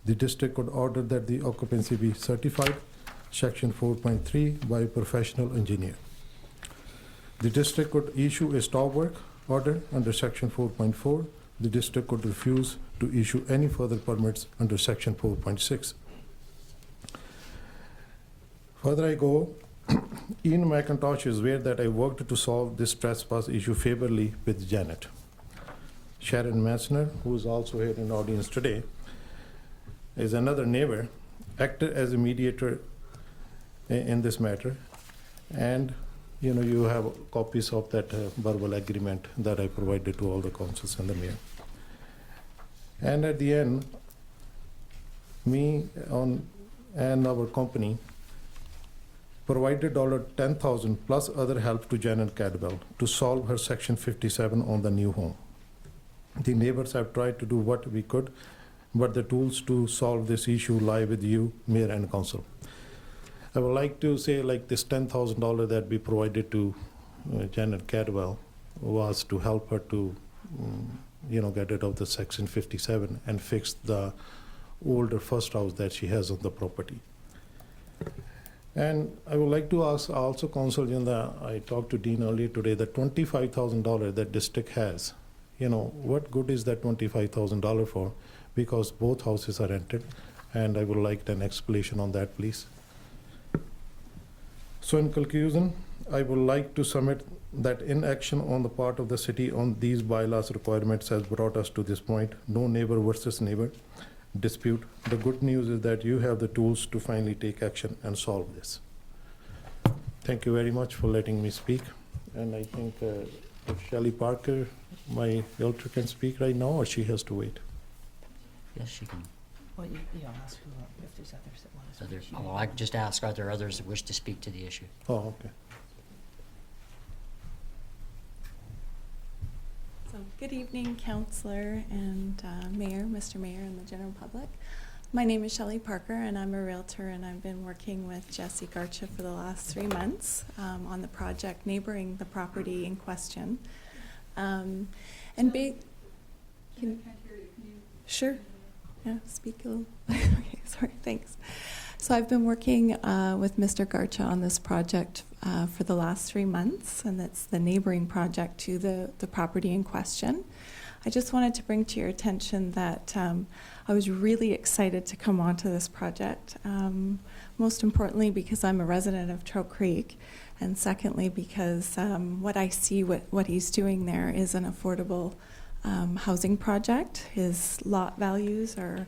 The district could order that the occupancy be certified, Section 4.3 by a professional engineer. The district could issue a stop work order under Section 4.4. The district could refuse to issue any further permits under Section 4.6. Further I go, Ian McIntosh is aware that I worked to solve this trespass issue favorably with Janet. Sharon Massner, who is also here in the audience today, is another neighbor, acted as a mediator in this matter. And you have copies of that verbal agreement that I provided to all the councils and the mayor. And at the end, me and our company provided $10,000 plus other help to Janet Cadwell to solve her Section 57 on the new home. The neighbors have tried to do what we could, but the tools to solve this issue lie with you, mayor and council. I would like to say, like, this $10,000 that we provided to Janet Cadwell was to help her to, get rid of the Section 57 and fix the older first house that she has on the property. And I would like to ask also council, I talked to Dean earlier today, the $25,000 that district has, what good is that $25,000 for? Because both houses are rented, and I would like an explanation on that, please. So in conclusion, I would like to submit that inaction on the part of the city on these bylaws requirements has brought us to this point. No neighbor versus neighbor dispute. The good news is that you have the tools to finally take action and solve this. Thank you very much for letting me speak. And I think if Shelley Parker, my realtor, can speak right now, or she has to wait. Yes, she can. Well, you ask if there's others that want to speak. Well, I can just ask, are there others that wish to speak to the issue? Oh, okay. So, good evening, Councillor and Mayor, Mr. Mayor, and the general public. My name is Shelley Parker, and I'm a realtor, and I've been working with Jesse Garcha for the last 3 months on the project neighboring the property in question. Sure. Yeah, speak a little. Okay, sorry, thanks. So I've been working with Mr. Garcha on this project for the last 3 months, and that's the neighboring project to the property in question. I just wanted to bring to your attention that I was really excited to come onto this project, most importantly because I'm a resident of Trout Creek, and secondly because what I see what he's doing there is an affordable housing project. His lot values are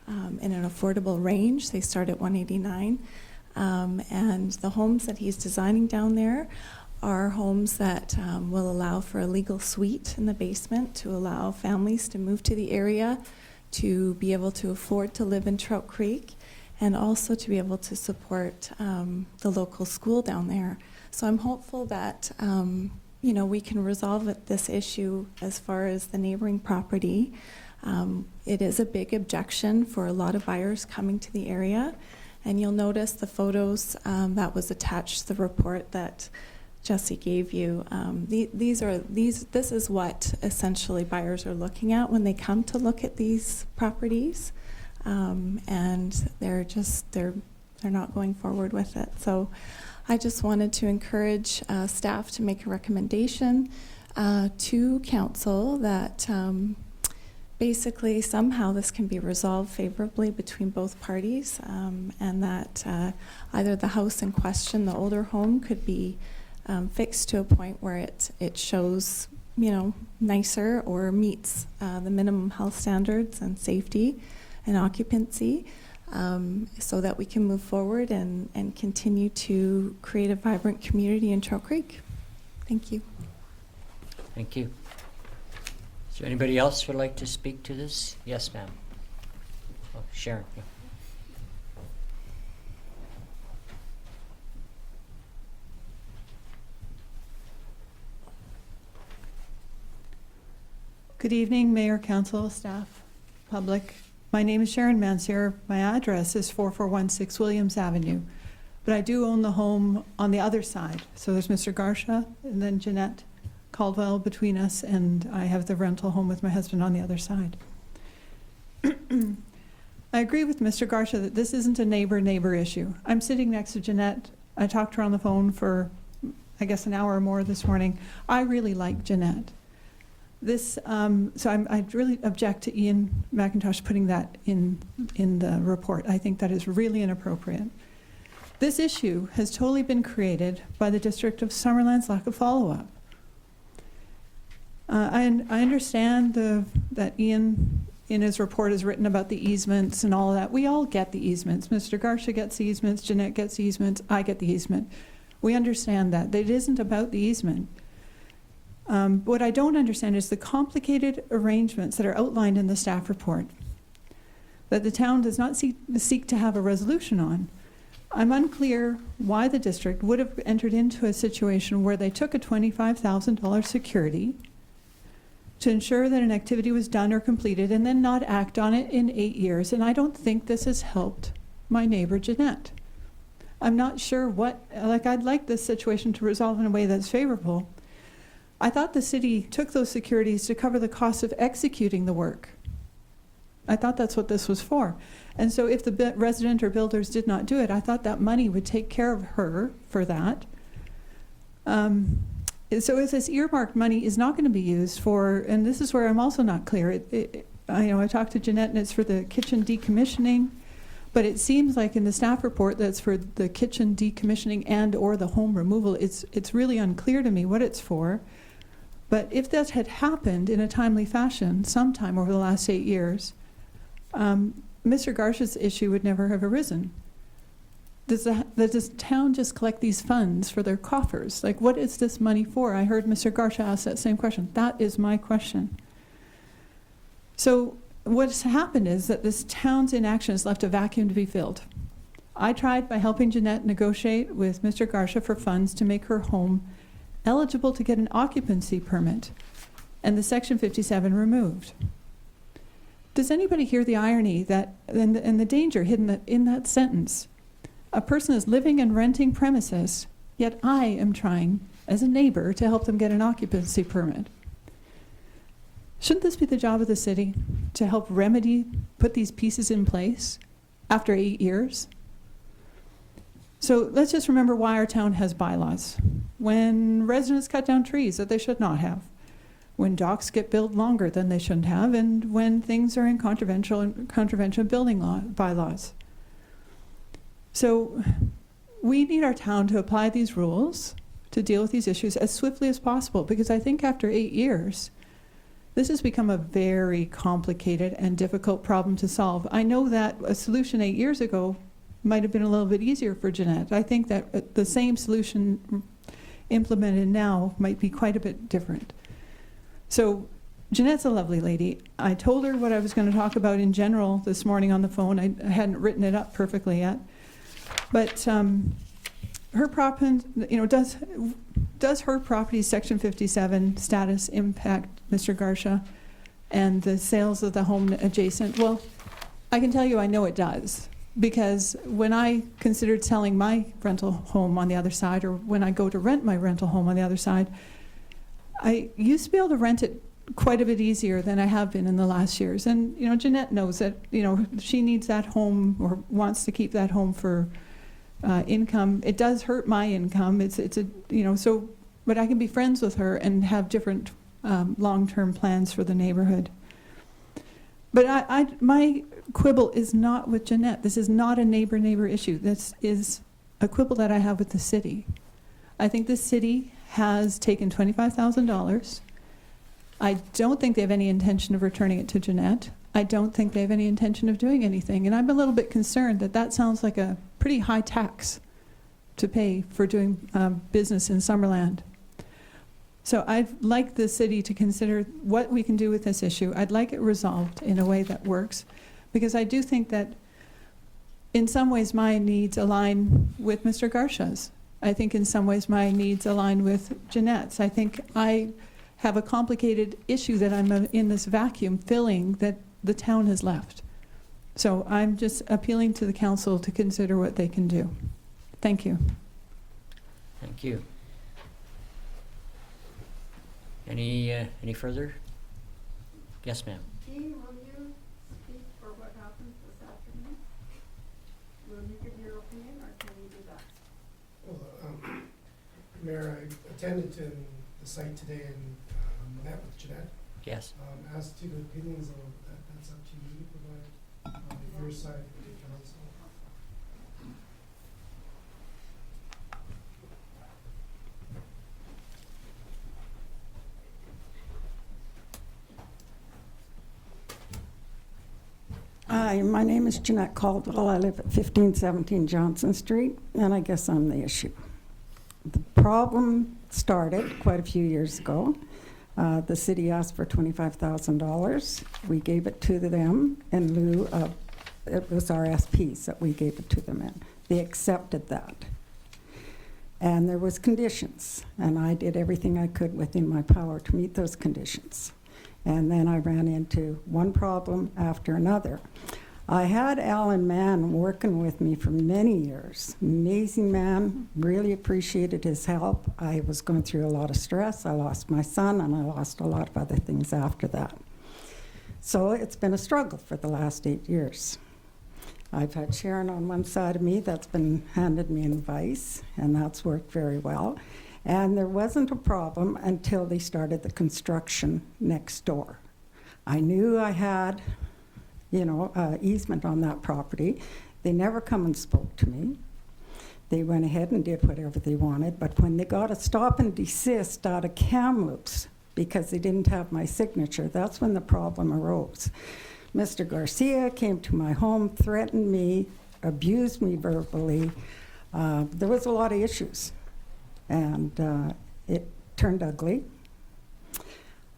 in an affordable range. They start at $189, and the homes that he's designing down there are homes that will allow for a legal suite in the basement to allow families to move to the area, to be able to afford to live in Trout Creek, and also to be able to support the local school down there. So I'm hopeful that we can resolve this issue as far as the neighboring property. It is a big objection for a lot of buyers coming to the area, and you'll notice the photos that was attached to the report that Jesse gave you. This is what essentially buyers are looking at when they come to look at these properties, and they're not going forward with it. So I just wanted to encourage staff to make a recommendation to council that basically somehow this can be resolved favorably between both parties, and that either the house in question, the older home, could be fixed to a point where it shows nicer or meets the minimum health standards and safety and occupancy, so that we can move forward and continue to create a vibrant community in Trout Creek. Thank you. Thank you. Is there anybody else who would like to speak to this? Yes, ma'am. Oh, Sharon. Yeah. Good evening, Mayor, Council, staff, public. My name is Sharon Mansier. My address is 4416 Williams Avenue, but I do own the home on the other side. So there's Mr. Garcha and then Jeanette Caldwell between us, and I have the rental home with my husband on the other side. I agree with Mr. Garsha that this isn't a neighbor-neighbor issue. I'm sitting next to Jeanette. I talked to her on the phone for, I guess, an hour or more this morning. I really like Jeanette. This, I really object to Ian McIntosh putting that in the report. I think that is really inappropriate. This issue has totally been created by the District of Summerland's lack of follow-up. I understand that Ian, in his report, has written about the easements and all of that. We all get the easements. Mr. Garsha gets the easements, Jeanette gets the easements, I get the easement. We understand that. It isn't about the easement. What I don't understand is the complicated arrangements that are outlined in the staff report that the town does not seek to have a resolution on. I'm unclear why the district would have entered into a situation where they took a $25,000 security to ensure that an activity was done or completed and then not act on it in 8 years. And I don't think this has helped my neighbor Jeanette. I'm not sure I'd like this situation to resolve in a way that's favorable. I thought the city took those securities to cover the cost of executing the work. I thought that's what this was for. And so if the resident or builders did not do it, I thought that money would take care of her for that. So if this earmarked money is not going to be used for, and this is where I'm also not clear, I talked to Jeanette and it's for the kitchen decommissioning, but it seems like in the staff report that's for the kitchen decommissioning and or the home removal. It's really unclear to me what it's for. But if that had happened in a timely fashion sometime over the last 8 years, Mr. Garsha's issue would never have arisen. Does the town just collect these funds for their coffers? Like, what is this money for? I heard Mr. Garsha ask that same question. That is my question. So what's happened is that this town's inaction has left a vacuum to be filled. I tried by helping Jeanette negotiate with Mr. Garsha for funds to make her home eligible to get an occupancy permit and the Section 57 removed. Does anybody hear the irony that and the danger hidden in that sentence? A person is living and renting premises, yet I am trying, as a neighbor, to help them get an occupancy permit. Shouldn't this be the job of the city, to help put these pieces in place after 8 years? So let's just remember why our town has bylaws. When residents cut down trees that they should not have, when docks get built longer than they shouldn't have, and when things are in contravention building bylaws. So we need our town to apply these rules to deal with these issues as swiftly as possible, because I think after 8 years, this has become a very complicated and difficult problem to solve. I know that a solution 8 years ago might have been a little bit easier for Jeanette. I think that the same solution implemented now might be quite a bit different. So Jeanette's a lovely lady. I told her what I was going to talk about in general this morning on the phone. I hadn't written it up perfectly yet. But her does her property's Section 57 status impact Mr. Garsha and the sales of the home adjacent? Well, I can tell you I know it does, because when I considered selling my rental home on the other side, or when I go to rent my rental home on the other side, I used to be able to rent it quite a bit easier than I have been in the last years. And, Jeanette knows that, she needs that home or wants to keep that home for income. It does hurt my income. But I can be friends with her and have different long-term plans for the neighborhood. But my quibble is not with Jeanette. This is not a neighbor-neighbor issue. This is a quibble that I have with the city. I think the city has taken $25,000. I don't think they have any intention of returning it to Jeanette. I don't think they have any intention of doing anything. And I'm a little bit concerned that sounds like a pretty high tax to pay for doing business in Summerland. So I'd like the city to consider what we can do with this issue. I'd like it resolved in a way that works, because I do think that in some ways my needs align with Mr. Garsha's. I think in some ways my needs align with Jeanette's. I think I have a complicated issue that I'm in this vacuum filling that the town has left. So I'm just appealing to the council to consider what they can do. Thank you. Thank you. Any further? Yes, ma'am. Dean, will you speak for what happens this Will you give your opinion, or can we do that? Well, Mayor, I attended to the site today and met with Jeanette. Yes. As to the opinions, that's up to you to provide your side of the council. Hi, my name is Jeanette Caldwell. I live at 1517 Johnson Street, and I guess I'm the issue. The problem started quite a few years ago. The city asked for $25,000. We gave it to them in lieu of, it was our SPs that we gave it to them in. They accepted that. And there was conditions, and I did everything I could within my power to meet those conditions. And then I ran into one problem after another. I had Alan Mann working with me for many years. Amazing man, really appreciated his help. I was going through a lot of stress. I lost my son, and I lost a lot of other things after that. So it's been a struggle for the last 8 years. I've had Sharon on one side of me that's been handed me advice, and that's worked very well. And there wasn't a problem until they started the construction next door. I knew I had, easement on that property. They never come and spoke to me. They went ahead and did whatever they wanted, but when they got a stop and desist out of Kamloops because they didn't have my signature, that's when the problem arose. Mr. Garcia came to my home, threatened me, abused me verbally. There was a lot of issues. And it turned ugly.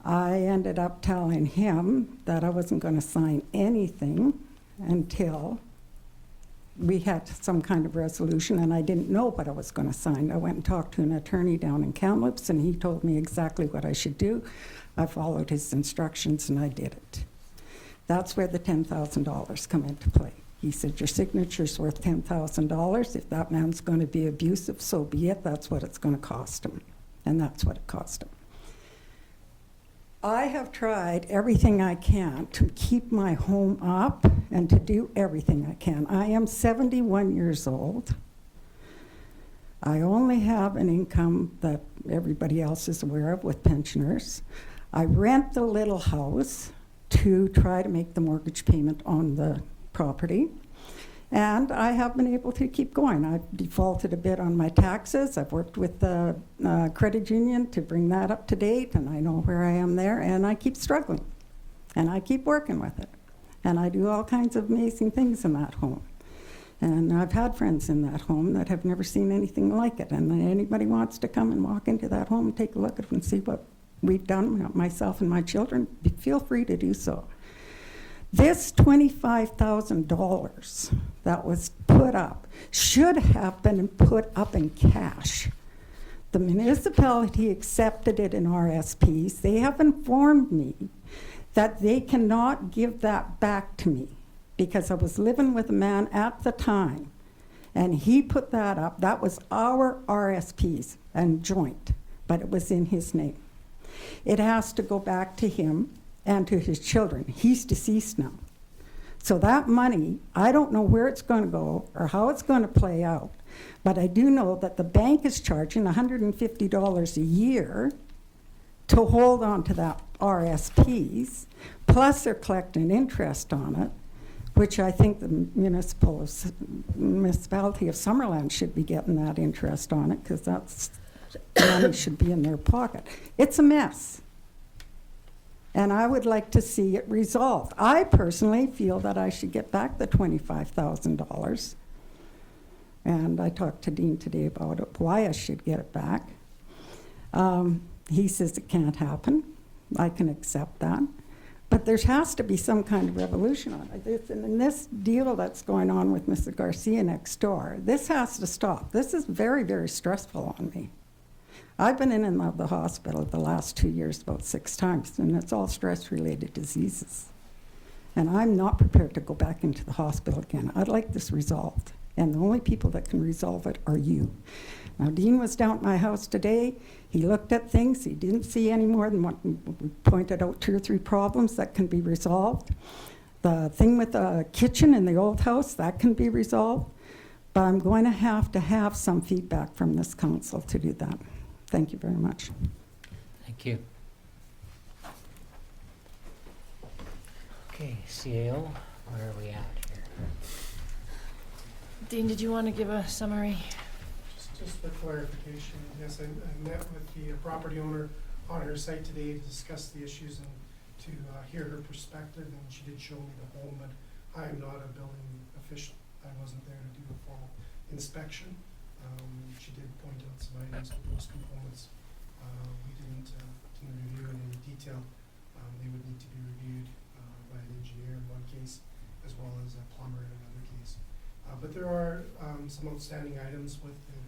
I ended up telling him that I wasn't going to sign anything until we had some kind of resolution, and I didn't know what I was going to sign. I went and talked to an attorney down in Kamloops, and he told me exactly what I should do. I followed his instructions, and I did it. That's where the $10,000 come into play. He said, your signature's worth $10,000. If that man's going to be abusive, so be it. That's what it's going to cost him. And that's what it cost him. I have tried everything I can to keep my home up and to do everything I can. I am 71 years old. I only have an income that everybody else is aware of with pensioners. I rent the little house to try to make the mortgage payment on the property, and I have been able to keep going. I've defaulted a bit on my taxes. I've worked with the credit union to bring that up to date, and I know where I am there, and I keep struggling, and I keep working with it, and I do all kinds of amazing things in that home. And I've had friends in that home that have never seen anything like it, and anybody wants to come and walk into that home and take a look at it and see what we've done, myself and my children, feel free to do so. This $25,000 that was put up should have been put up in cash. The municipality accepted it in RSPs. They have informed me that they cannot give that back to me because I was living with a man at the time, and he put that up. That was our RSPs and joint, but it was in his name. It has to go back to him and to his children. He's deceased now. So that money, I don't know where it's going to go or how it's going to play out, but I do know that the bank is charging $150 a year to hold on to that RSPs, plus they're collecting interest on it, which I think the municipality of Summerland should be getting that interest on it, because that's money should be in their pocket. It's a mess. And I would like to see it resolved. I personally feel that I should get back the $25,000. And I talked to Dean today about it, why I should get it back. He says it can't happen. I can accept that. But there has to be some kind of revolution on it. And in this deal that's going on with Mr. Garcia next door, this has to stop. This is very, very stressful on me. I've been in and out of the hospital the last 2 years about 6 times, and it's all stress-related diseases. And I'm not prepared to go back into the hospital again. I'd like this resolved, and the only people that can resolve it are you. Now, Dean was down at my house today. He looked at things. He didn't see any more than what we pointed out 2 or 3 problems that can be resolved. The thing with the kitchen in the old house, that can be resolved, but I'm going to have some feedback from this council to do that. Thank you very much. Thank you. Okay, CAO, where are we at here? Dean, did you want to give a summary? Just for clarification, yes, I met with the property owner on her site today to discuss the issues and to hear her perspective, and she did show me the home, but I am not a building official. I wasn't there to do a formal inspection. She did point out some items with those components. We didn't review in any detail. They would need to be reviewed by an engineer in one case, as well as a plumber in another case. But there are some outstanding items with the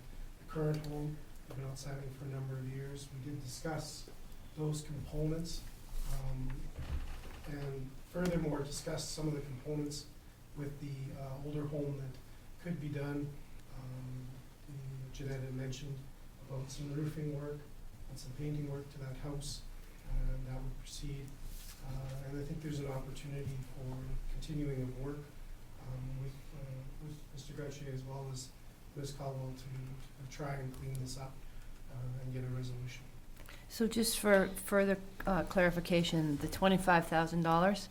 current home. They've been outstanding for a number of years. We did discuss those components, and furthermore discuss some of the components with the older home that could be done. Jeanette had mentioned about some roofing work and some painting work to that house, and that would proceed. And I think there's an opportunity for continuing of work with Mr. Gauthier as well as Ms. Caldwell to try and clean this up and get a resolution. So just for further clarification, the $25,000,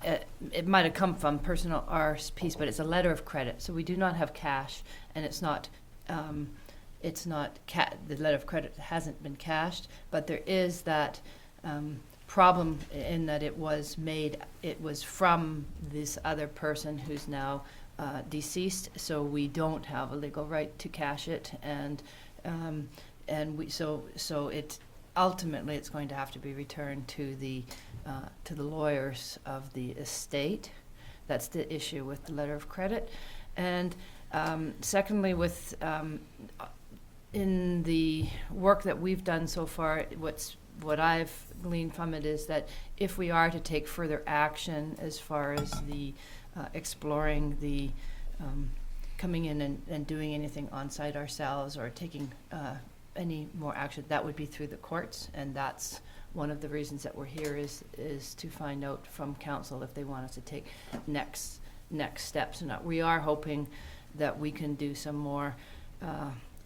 it might have come from personal RSPs, but it's a letter of credit. So we do not have cash, and it's not the letter of credit hasn't been cashed, but there is that problem in that it was from this other person who's now deceased, so we don't have a legal right to cash it, and it ultimately it's going to have to be returned to the lawyers of the estate. That's the issue with the letter of credit. And secondly, with in the work that we've done so far, what I've gleaned from it is that if we are to take further action as far as the exploring the coming in and doing anything on site ourselves or taking any more action, that would be through the courts, and that's one of the reasons that we're here is to find out from council if they want us to take next steps or not. We are hoping that we can do some more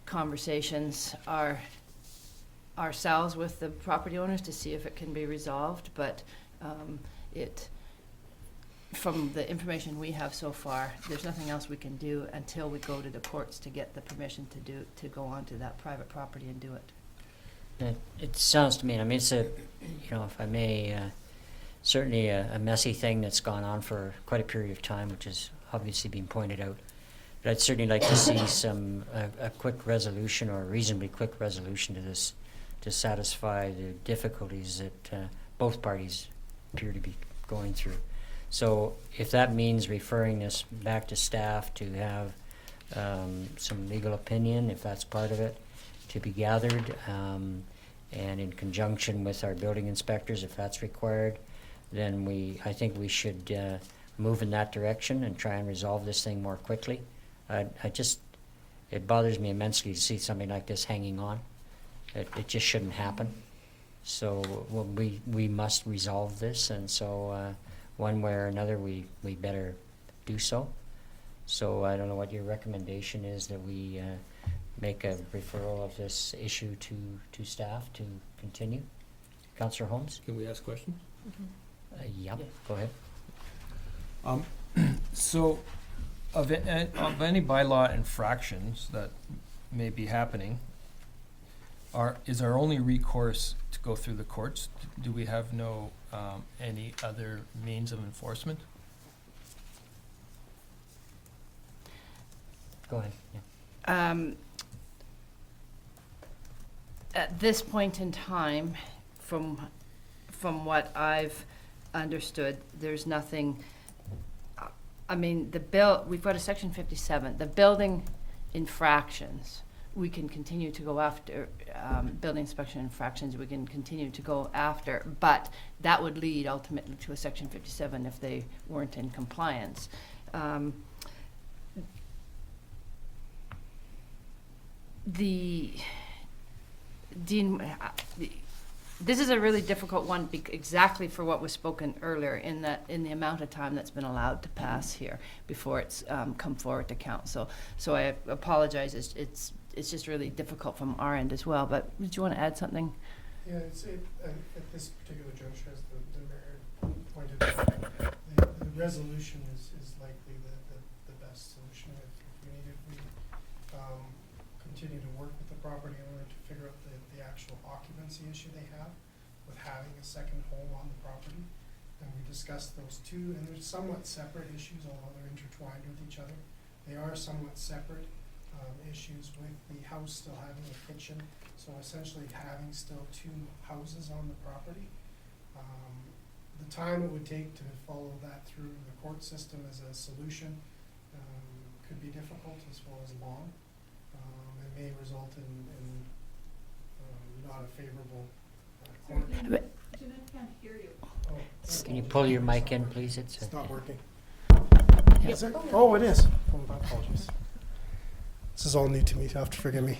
conversations ourselves with the property owners to see if it can be resolved, but from the information we have so far, there's nothing else we can do until we go to the courts to get the permission to go onto that private property and do it. It sounds to me, I mean, it's a, if I may, certainly a messy thing that's gone on for quite a period of time, which is obviously being pointed out. But I'd certainly like to see a quick resolution or a reasonably quick resolution to this to satisfy the difficulties that both parties appear to be going through. So if that means referring this back to staff to have some legal opinion, if that's part of it, to be gathered, and in conjunction with our building inspectors, if that's required, then I think we should move in that direction and try and resolve this thing more quickly. It bothers me immensely to see something like this hanging on. It just shouldn't happen. So we must resolve this, and so one way or another we better do so. So I don't know what your recommendation is, that we make a referral of this issue to staff to continue. Councillor Holmes? Can we ask questions? Yep, Yes. Go ahead. So, of any bylaw infractions that may be happening, is our only recourse to go through the courts? Do we have no any other means of enforcement? Go ahead. Yeah. At this point in time, from what I've understood, there's nothing. I mean, we've got a section 57. The building infractions, we can continue to go after. Building inspection infractions, we can continue to go after, but that would lead ultimately to a section 57 if they weren't in compliance. this is a really difficult one exactly for what was spoken earlier in the amount of time that's been allowed to pass here before it's come forward to council. So I apologize. It's just really difficult from our end as well. But did you want to add something? Yeah, at this particular juncture, as the mayor pointed out, the resolution is likely the best solution. If we needed, we continue to work with the property owner to figure out the actual occupancy issue they have with having a second home on the property. And we discussed those two, and they're somewhat separate issues, although they're intertwined with each other. They are somewhat separate issues with the house still having a kitchen. So essentially having still two houses on the property. The time it would take to follow that through the court system as a solution could be difficult as well as long. It may result in not a favorable court. Jeanette can't hear you. Oh, Can you pull your mic in, please? It's not working. Is it? Oh, it is. Oh, my apologies. This is all new to me, so you have to forgive me.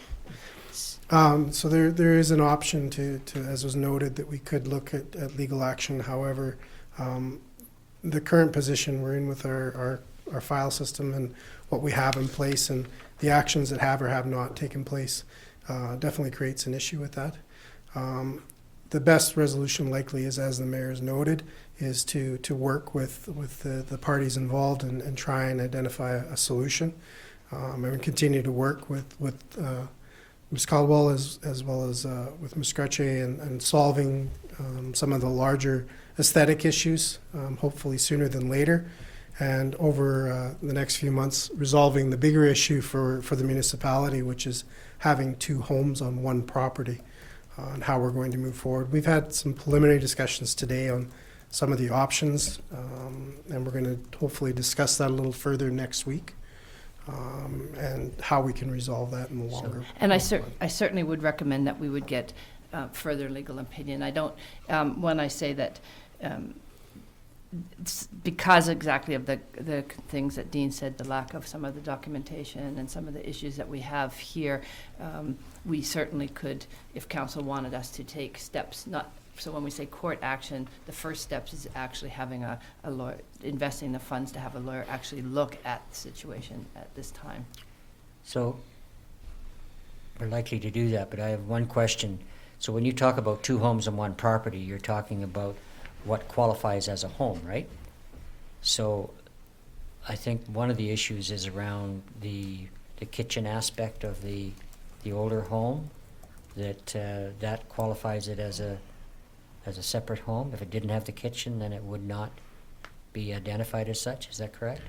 So there is an option to, as was noted, that we could look at legal action. However, the current position we're in with our file system and what we have in place and the actions that have or have not taken place definitely creates an issue with that. The best resolution likely is, as the mayor has noted, is to work with the parties involved and try and identify a solution. And we continue to work with Ms. Caldwell as well as with Ms. Scratchet and solving some of the larger aesthetic issues, hopefully sooner than later. And over the next few months, resolving the bigger issue for the municipality, which is having two homes on one property, and how we're going to move forward. We've had some preliminary discussions today on some of the options, and we're going to hopefully discuss that a little further next week. And how we can resolve that in the longer. And I certainly would recommend that we would get further legal opinion. I don't, when I say that, because exactly of the things that Dean said, the lack of some of the documentation and some of the issues that we have here, we certainly could, if council wanted us to take steps, so when we say court action, the first steps is actually having a lawyer, investing the funds to have a lawyer actually look at the situation at this time. So we're likely to do that, but I have one question. So when you talk about two homes on one property, you're talking about what qualifies as a home, right? So I think one of the issues is around the kitchen aspect of the older home, that qualifies it as a separate home. If it didn't have the kitchen, then it would not be identified as such. Is that correct?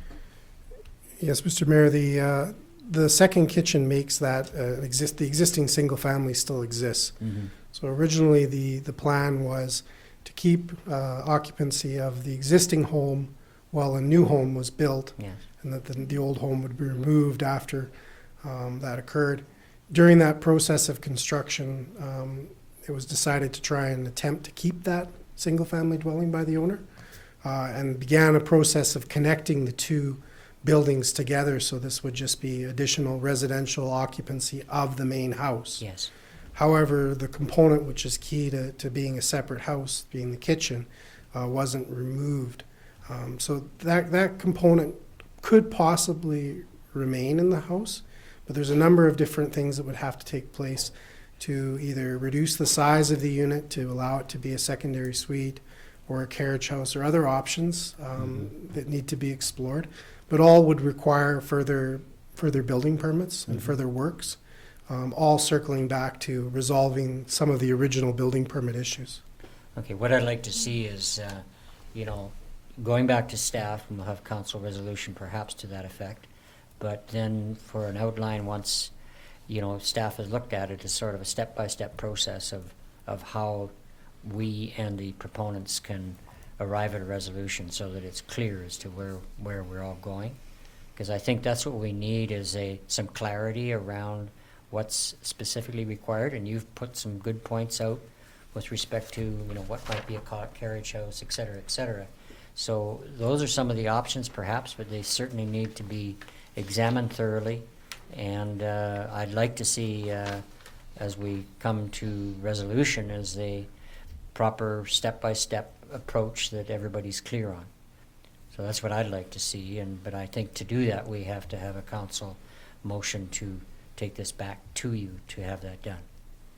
Yes, Mr. Mayor, the second kitchen makes that the existing single family still exists. Mm-hmm. So originally the plan was to keep occupancy of the existing home while a new home was built, Yes. and that the old home would be removed after that occurred. During that process of construction, it was decided to try and attempt to keep that single-family dwelling by the owner, and began a process of connecting the two buildings together, so this would just be additional residential occupancy of the main house. Yes. However, the component which is key to being a separate house, being the kitchen, wasn't removed. So that component could possibly remain in the house, but there's a number of different things that would have to take place to either reduce the size of the unit to allow it to be a secondary suite or a carriage house or other options that need to be explored. But all would require further building permits and further works, all circling back to resolving some of the original building permit issues. Okay, what I'd like to see is, going back to staff, and we'll have council resolution perhaps to that effect, but then for an outline once, staff has looked at it as sort of a step-by-step process of how we and the proponents can arrive at a resolution so that it's clear as to where we're all going. Because I think that's what we need is some clarity around what's specifically required, and you've put some good points out with respect to what might be a carriage house, et cetera, et cetera. So those are some of the options perhaps, but they certainly need to be examined thoroughly. And I'd like to see, as we come to resolution, as proper step-by-step approach that everybody's clear on. So that's what I'd like to see, but I think to do that, we have to have a council motion to take this back to you to have that done.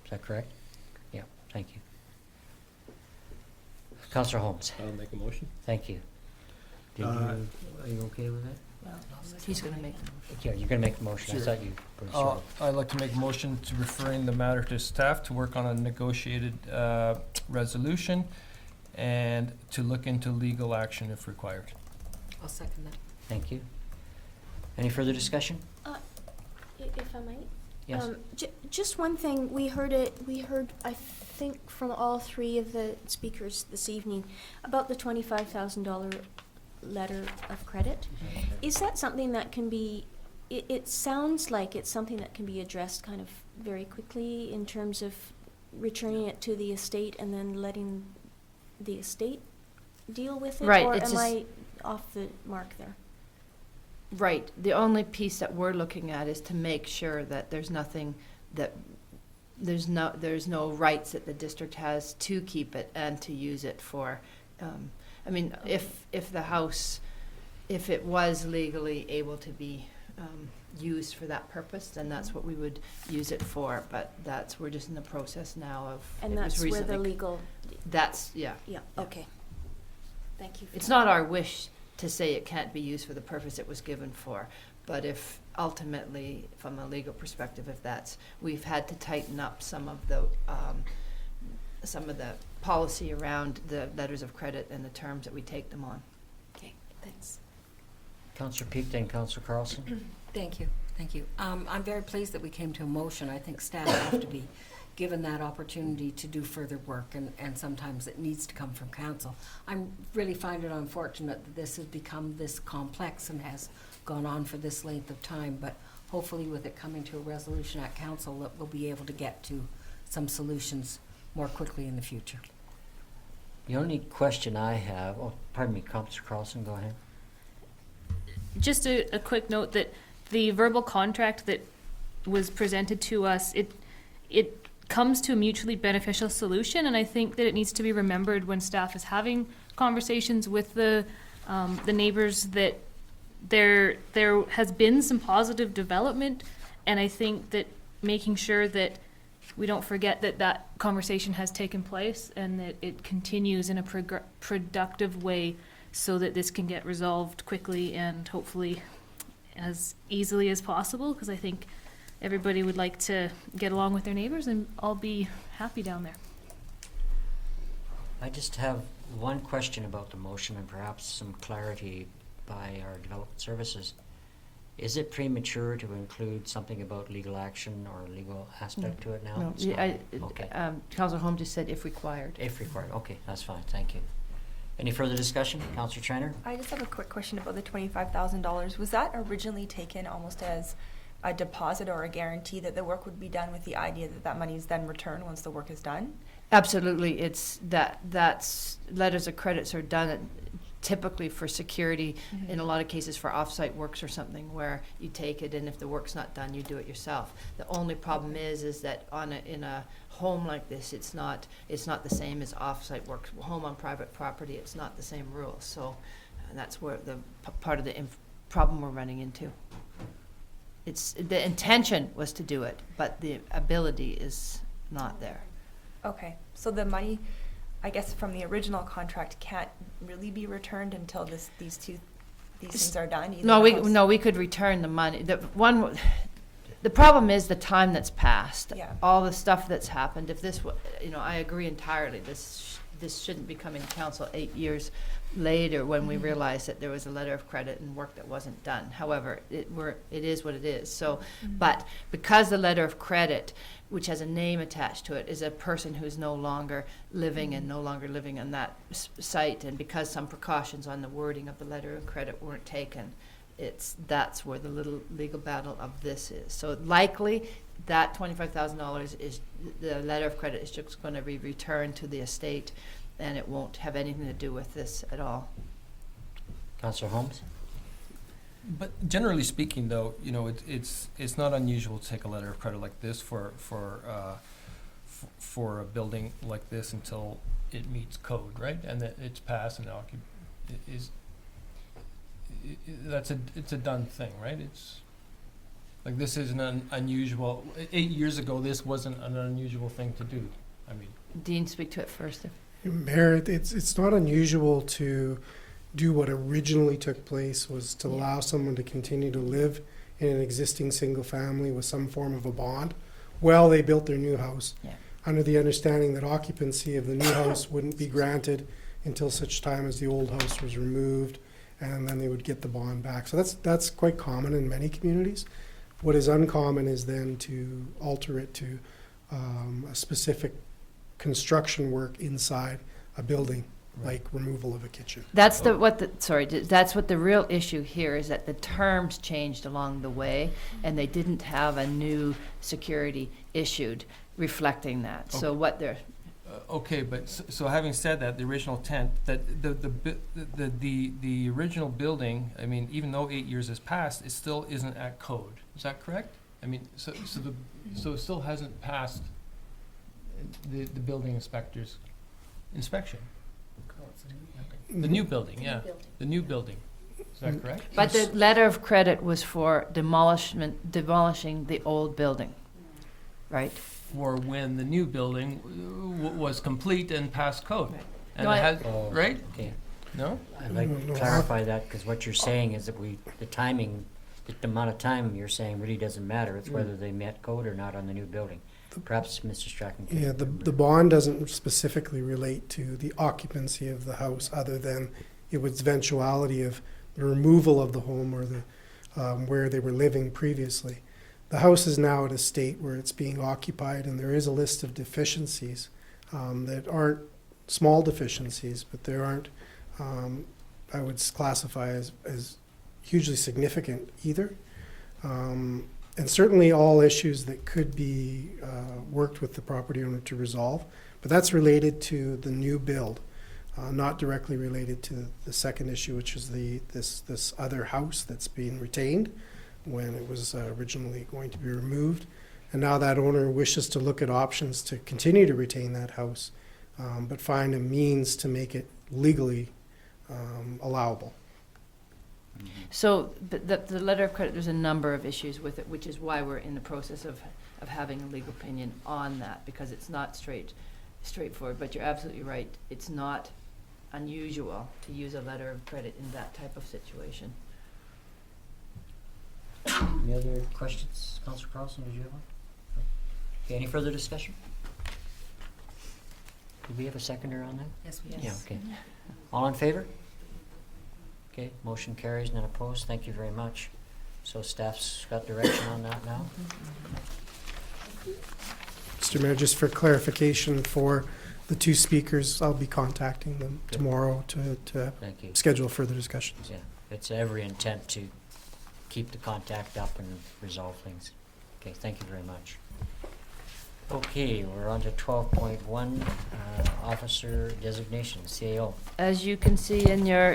Is that correct? Yeah, thank you. Councillor Holmes, I'll make a motion. thank you. Are you okay with that? He's going to make the Yeah, you're gonna make the motion. I Sure. thought you were sort of. I'd like to make a motion to referring the matter to staff to work on a negotiated resolution and to look into legal action if required. I'll second that. Thank you. Any further discussion? If I might? Yes. Just one thing, we heard, I think, from all three of the speakers this evening about the $25,000 letter of credit. Is that something that can be, it sounds like it's something that can be addressed kind of very quickly in terms of returning it to the estate and then letting the estate deal with it? Right, Or it's am just- I off the mark there? Right. The only piece that we're looking at is to make sure that there's nothing that, there's no rights that the district has to keep it and to use it for, I mean, if the house, if it was legally able to be used for that purpose, then that's what we would use it for. But we're just in the process now of. And it was that's where the recently- legal, That's, yeah. yeah, okay. Thank you. for It's that. not our wish to say it can't be used for the purpose it was given for, but if ultimately, from a legal perspective, we've had to tighten up some of the policy around the letters of credit and the terms that we take them on. Okay, thanks. Councillor Peak, then Councillor Carlson. Thank you, thank you. I'm very pleased that we came to a motion. I think staff have to be given that opportunity to do further work, and sometimes it needs to come from council. I really find it unfortunate that this has become this complex and has gone on for this length of time, but hopefully with it coming to a resolution at council, that we'll be able to get to some solutions more quickly in the future. The only question I have, pardon me, Councillor Carlson, go ahead. Just a quick note that the verbal contract that was presented to us, it comes to a mutually beneficial solution, and I think that it needs to be remembered when staff is having conversations with the neighbors that there has been some positive development, and I think that making sure that we don't forget that conversation has taken place and that it continues in a productive way so that this can get resolved quickly and hopefully as easily as possible, because I think everybody would like to get along with their neighbors and all be happy down there. I just have one question about the motion and perhaps some clarity by our development services. Is it premature to include something about legal action or legal aspect to it now? No, It's not? Okay. Councillor Holmes just said if required. If required, okay, that's fine, thank you. Any further discussion? Councillor Trainer? I just have a quick question about the $25,000. Was that originally taken almost as a deposit or a guarantee that the work would be done with the idea that that money is then returned once the work is done? Absolutely, it's that's letters of credits are done typically for security, in a lot of cases for off-site works or something where you take it, and if the work's not done, you do it yourself. The only problem is that in a home like this, it's not the same as off-site work. Home on private property, it's not the same rules. So that's where the part of the problem we're running into. It's the intention was to do it, but the ability is not there. Okay, so the money, I guess, from the original contract can't really be returned until these things are done? No, we could return the money. The problem is the time that's passed. Yeah. All the stuff that's happened. If this, I agree entirely. This shouldn't be coming to council 8 years later when we realized that there was a letter of credit and work that wasn't done. However, it is what it is. So, but because the letter of credit, which has a name attached to it, is a person who's no longer living and no longer living on that site, and because some precautions on the wording of the letter of credit weren't taken, that's where the little legal battle of this is. So likely that $25,000 is the letter of credit is just going to be returned to the estate, and it won't have anything to do with this at all. Councillor Holmes? But generally speaking, though, it's not unusual to take a letter of credit like this for a building like this until it meets code, right? And that it's passed and it's a done thing, right? It's, like, this isn't an unusual, 8 years ago, this wasn't an unusual thing to do. I mean, Dean, speak to it first. Mayor, it's not unusual to do what originally took place, was to allow someone to continue to live in an existing single family with some form of a bond while they built their new house, Yeah. under the understanding that occupancy of the new house wouldn't be granted until such time as the old house was removed, and then they would get the bond back. So that's quite common in many communities. What is uncommon is then to alter it to a specific construction work inside a building, like removal of a kitchen. That's that's what the real issue here is, that the terms changed along the way, and they didn't have a new security issued reflecting that. So Okay. what they're, okay, but so having said that, the original intent, that the original building, I mean, even though 8 years has passed, it still isn't at code. Is that correct? I mean, so it still hasn't passed the building inspector's inspection. The new building, yeah, the new building. Is that correct? but the letter of credit was for demolishing the old building, right? For when the new building was complete and passed code. Right. And No, it I- has, Oh, right? Okay, No? I'd like to clarify that, because what you're saying is that the timing, the amount of time you're saying really doesn't matter. It's whether they met code or not on the new building. Perhaps Mr. Strachan can. Yeah, the bond doesn't specifically relate to the occupancy of the house, other than it was eventuality of the removal of the home or the where they were living previously. The house is now at a state where it's being occupied, and there is a list of deficiencies that aren't small deficiencies, but there aren't, I would classify as hugely significant either. And certainly all issues that could be worked with the property owner to resolve, but that's related to the new build, not directly related to the second issue, which is this other house that's being retained when it was originally going to be removed. And now that owner wishes to look at options to continue to retain that house, but find a means to make it legally allowable. So the letter of credit, there's a number of issues with it, which is why we're in the process of having a legal opinion on that, because it's not straightforward. But you're absolutely right. It's not unusual to use a letter of credit in that type of situation. Any other questions? Councillor Carlson, did you have one? No? Okay, any further discussion? Did we have a seconder on that? Yes, we Yeah, okay. All in favor? Okay, motion carries, none opposed. Thank you very much. So staff's got direction on that now? Mr. Mayor, just for clarification for the two speakers, I'll be contacting them Good. tomorrow to Thank you. schedule further discussions. Yeah, it's every intent to keep the contact up and resolve things. Okay, thank you very much. Okay, we're on to 12.1, officer designation, CAO. As you can see in your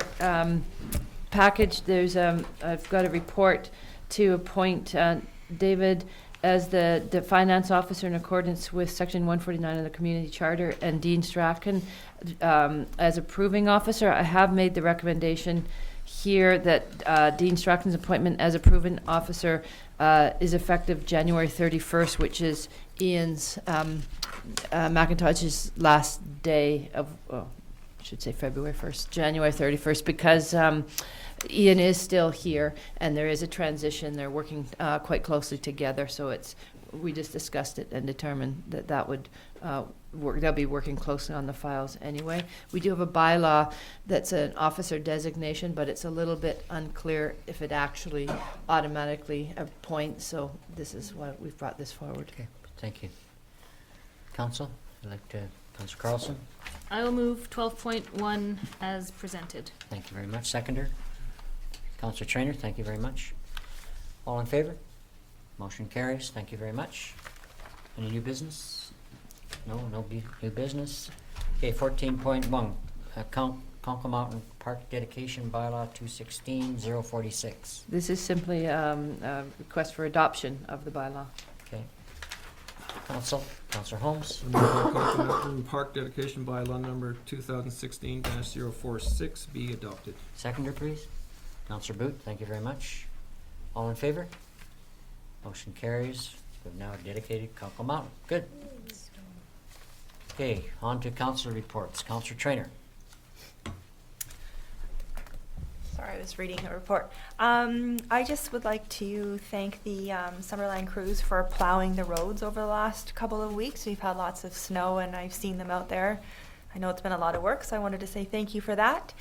package, there's I've got a report to appoint David as the finance officer in accordance with section 149 of the community charter, and Dean Strachan as approving officer. I have made the recommendation here that Dean Strachan's appointment as approving officer is effective January 31st, which is Ian's McIntosh's last day of, I should say February 1st, January 31st, because Ian is still here and there is a transition. They're working quite closely together, so we just discussed it and determined that would work. They'll be working closely on the files anyway. We do have a bylaw that's an officer designation, but it's a little bit unclear if it actually automatically appoints, so this is why we've brought this forward. Okay, thank you. Council, I'd like to, Councillor Carlson, I will move 12.1 as presented. thank you very much. Seconder, Councillor Trainer, thank you very much. All in favor? Motion carries, thank you very much. Any new business? No new business. Okay, 14.1, Conkle Mountain Park Dedication Bylaw 216-046. This is simply a request for adoption of the bylaw. Okay. Councillor Holmes. Move that Coconut Green Park dedication bylaw number 2016-046 be adopted. Seconder, please. Councillor Boot, thank you very much. All in favor? Motion carries. We've now dedicated Conkle Mountain. Good. Okay, on to councillor reports. Councillor Trainer. Sorry, I was reading a report. I just would like to thank the Summerland crews for plowing the roads over the last couple of weeks. We've had lots of snow and I've seen them out there. I know it's been a lot of work, so I wanted to say thank you for that.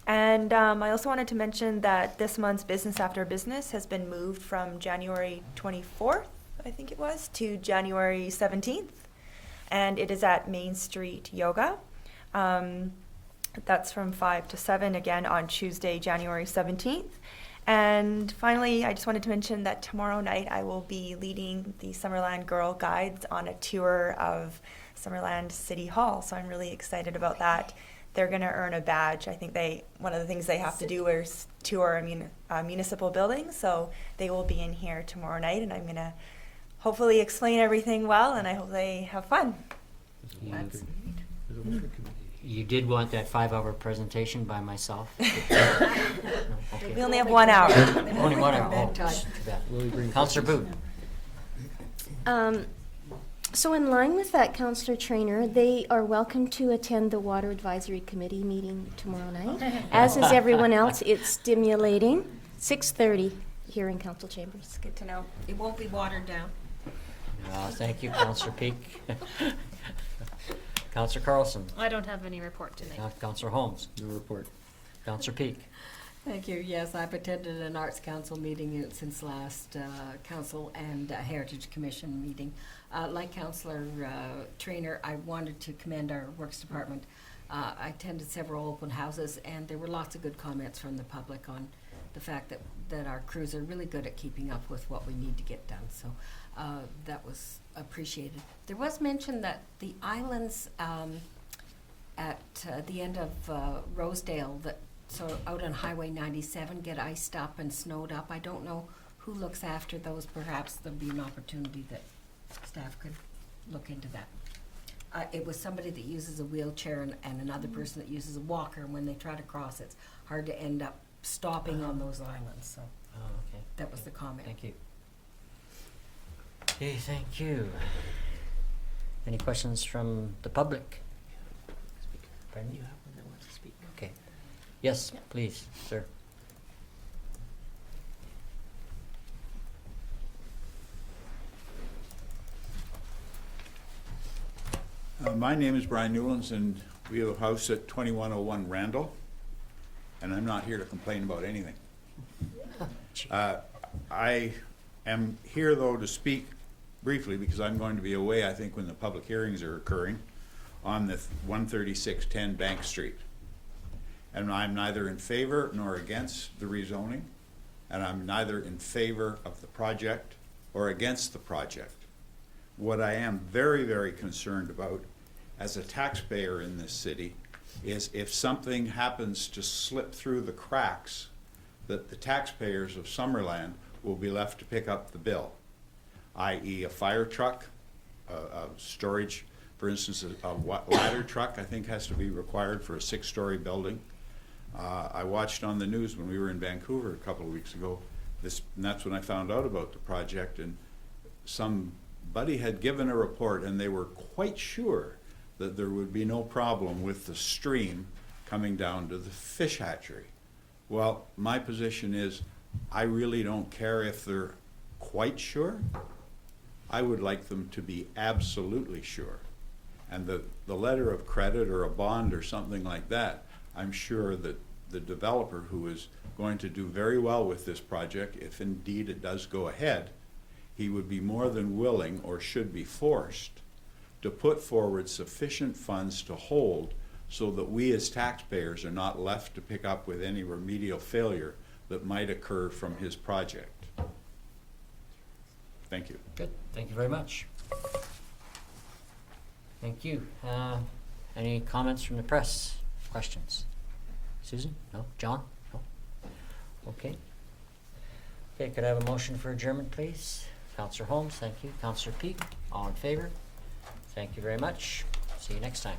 And I also wanted to mention that this month's Business After Business has been moved from January 24th, I think it was, to January 17th. And it is at Main Street Yoga. That's from 5 to 7, again on Tuesday, January 17th. And finally, I just wanted to mention that tomorrow night I will be leading the Summerland Girl Guides on a tour of Summerland City Hall. So I'm really excited about that. They're going to earn a badge. I think one of the things they have to do is tour a municipal building. So they will be in here tomorrow night, and I'm going to hopefully explain everything well, and I hope they have fun. You did want that 5-hour presentation by myself? No? Okay. We only have 1 hour. Only 1 hour. Oh, too bad. Councillor Boot. So in line with that, Councillor Trainer, they are welcome to attend the Water Advisory Committee meeting tomorrow night. As is everyone else. It's stimulating. 6:30 here in Council Chambers. Good to know. It won't be watered down. Thank you, Councillor Peak. Councillor Carlson. I don't have any report tonight. Councillor Holmes. No report. Councillor Peak. Thank you. Yes, I've attended an Arts Council meeting since last council and a Heritage Commission meeting. Like Councillor Trainer, I wanted to commend our Works Department. I attended several open houses, and there were lots of good comments from the public on the fact that our crews are really good at keeping up with what we need to get done. So that was appreciated. There was mention that the islands at the end of Rosedale, so out on Highway 97, get iced up and snowed up. I don't know who looks after those. Perhaps there'll be an opportunity that staff could look into that. It was somebody that uses a wheelchair and another person that uses a walker, and when they try to cross, it's hard to end up stopping on those islands. So Okay. that was the comment. Thank you. Okay, thank you. Any questions from the public? Pardon? You have one that wants to speak. Okay. Yes, please, sir. My name is Brian Newlands, and we have a house at 2101 Randall, and I'm not here to complain about anything. I am here, though, to speak briefly because I'm going to be away, I think, when the public hearings are occurring on the 13610 Bank Street. And I'm neither in favor nor against the rezoning, and I'm neither in favor of the project or against the project. What I am very, very concerned about as a taxpayer in this city is if something happens to slip through the cracks, that the taxpayers of Summerland will be left to pick up the bill, i.e. a fire truck, a storage, for instance, a ladder truck I think has to be required for a 6-story building. I watched on the news when we were in Vancouver a couple of weeks ago, and that's when I found out about the project, and somebody had given a report and they were quite sure that there would be no problem with the stream coming down to the fish hatchery. Well, my position is I really don't care if they're quite sure. I would like them to be absolutely sure. And the letter of credit or a bond or something like that, I'm sure that the developer who is going to do very well with this project, if indeed it does go ahead, he would be more than willing or should be forced to put forward sufficient funds to hold so that we as taxpayers are not left to pick up with any remedial failure that might occur from his project. Thank you. Good. Thank you very much. Thank you. Any comments from the press? Questions? Susan? No? John? No? Okay. Okay, could I have a motion for adjournment, please? Councillor Holmes, thank you. Councillor Peak, all in favor? Thank you very much. See you next time.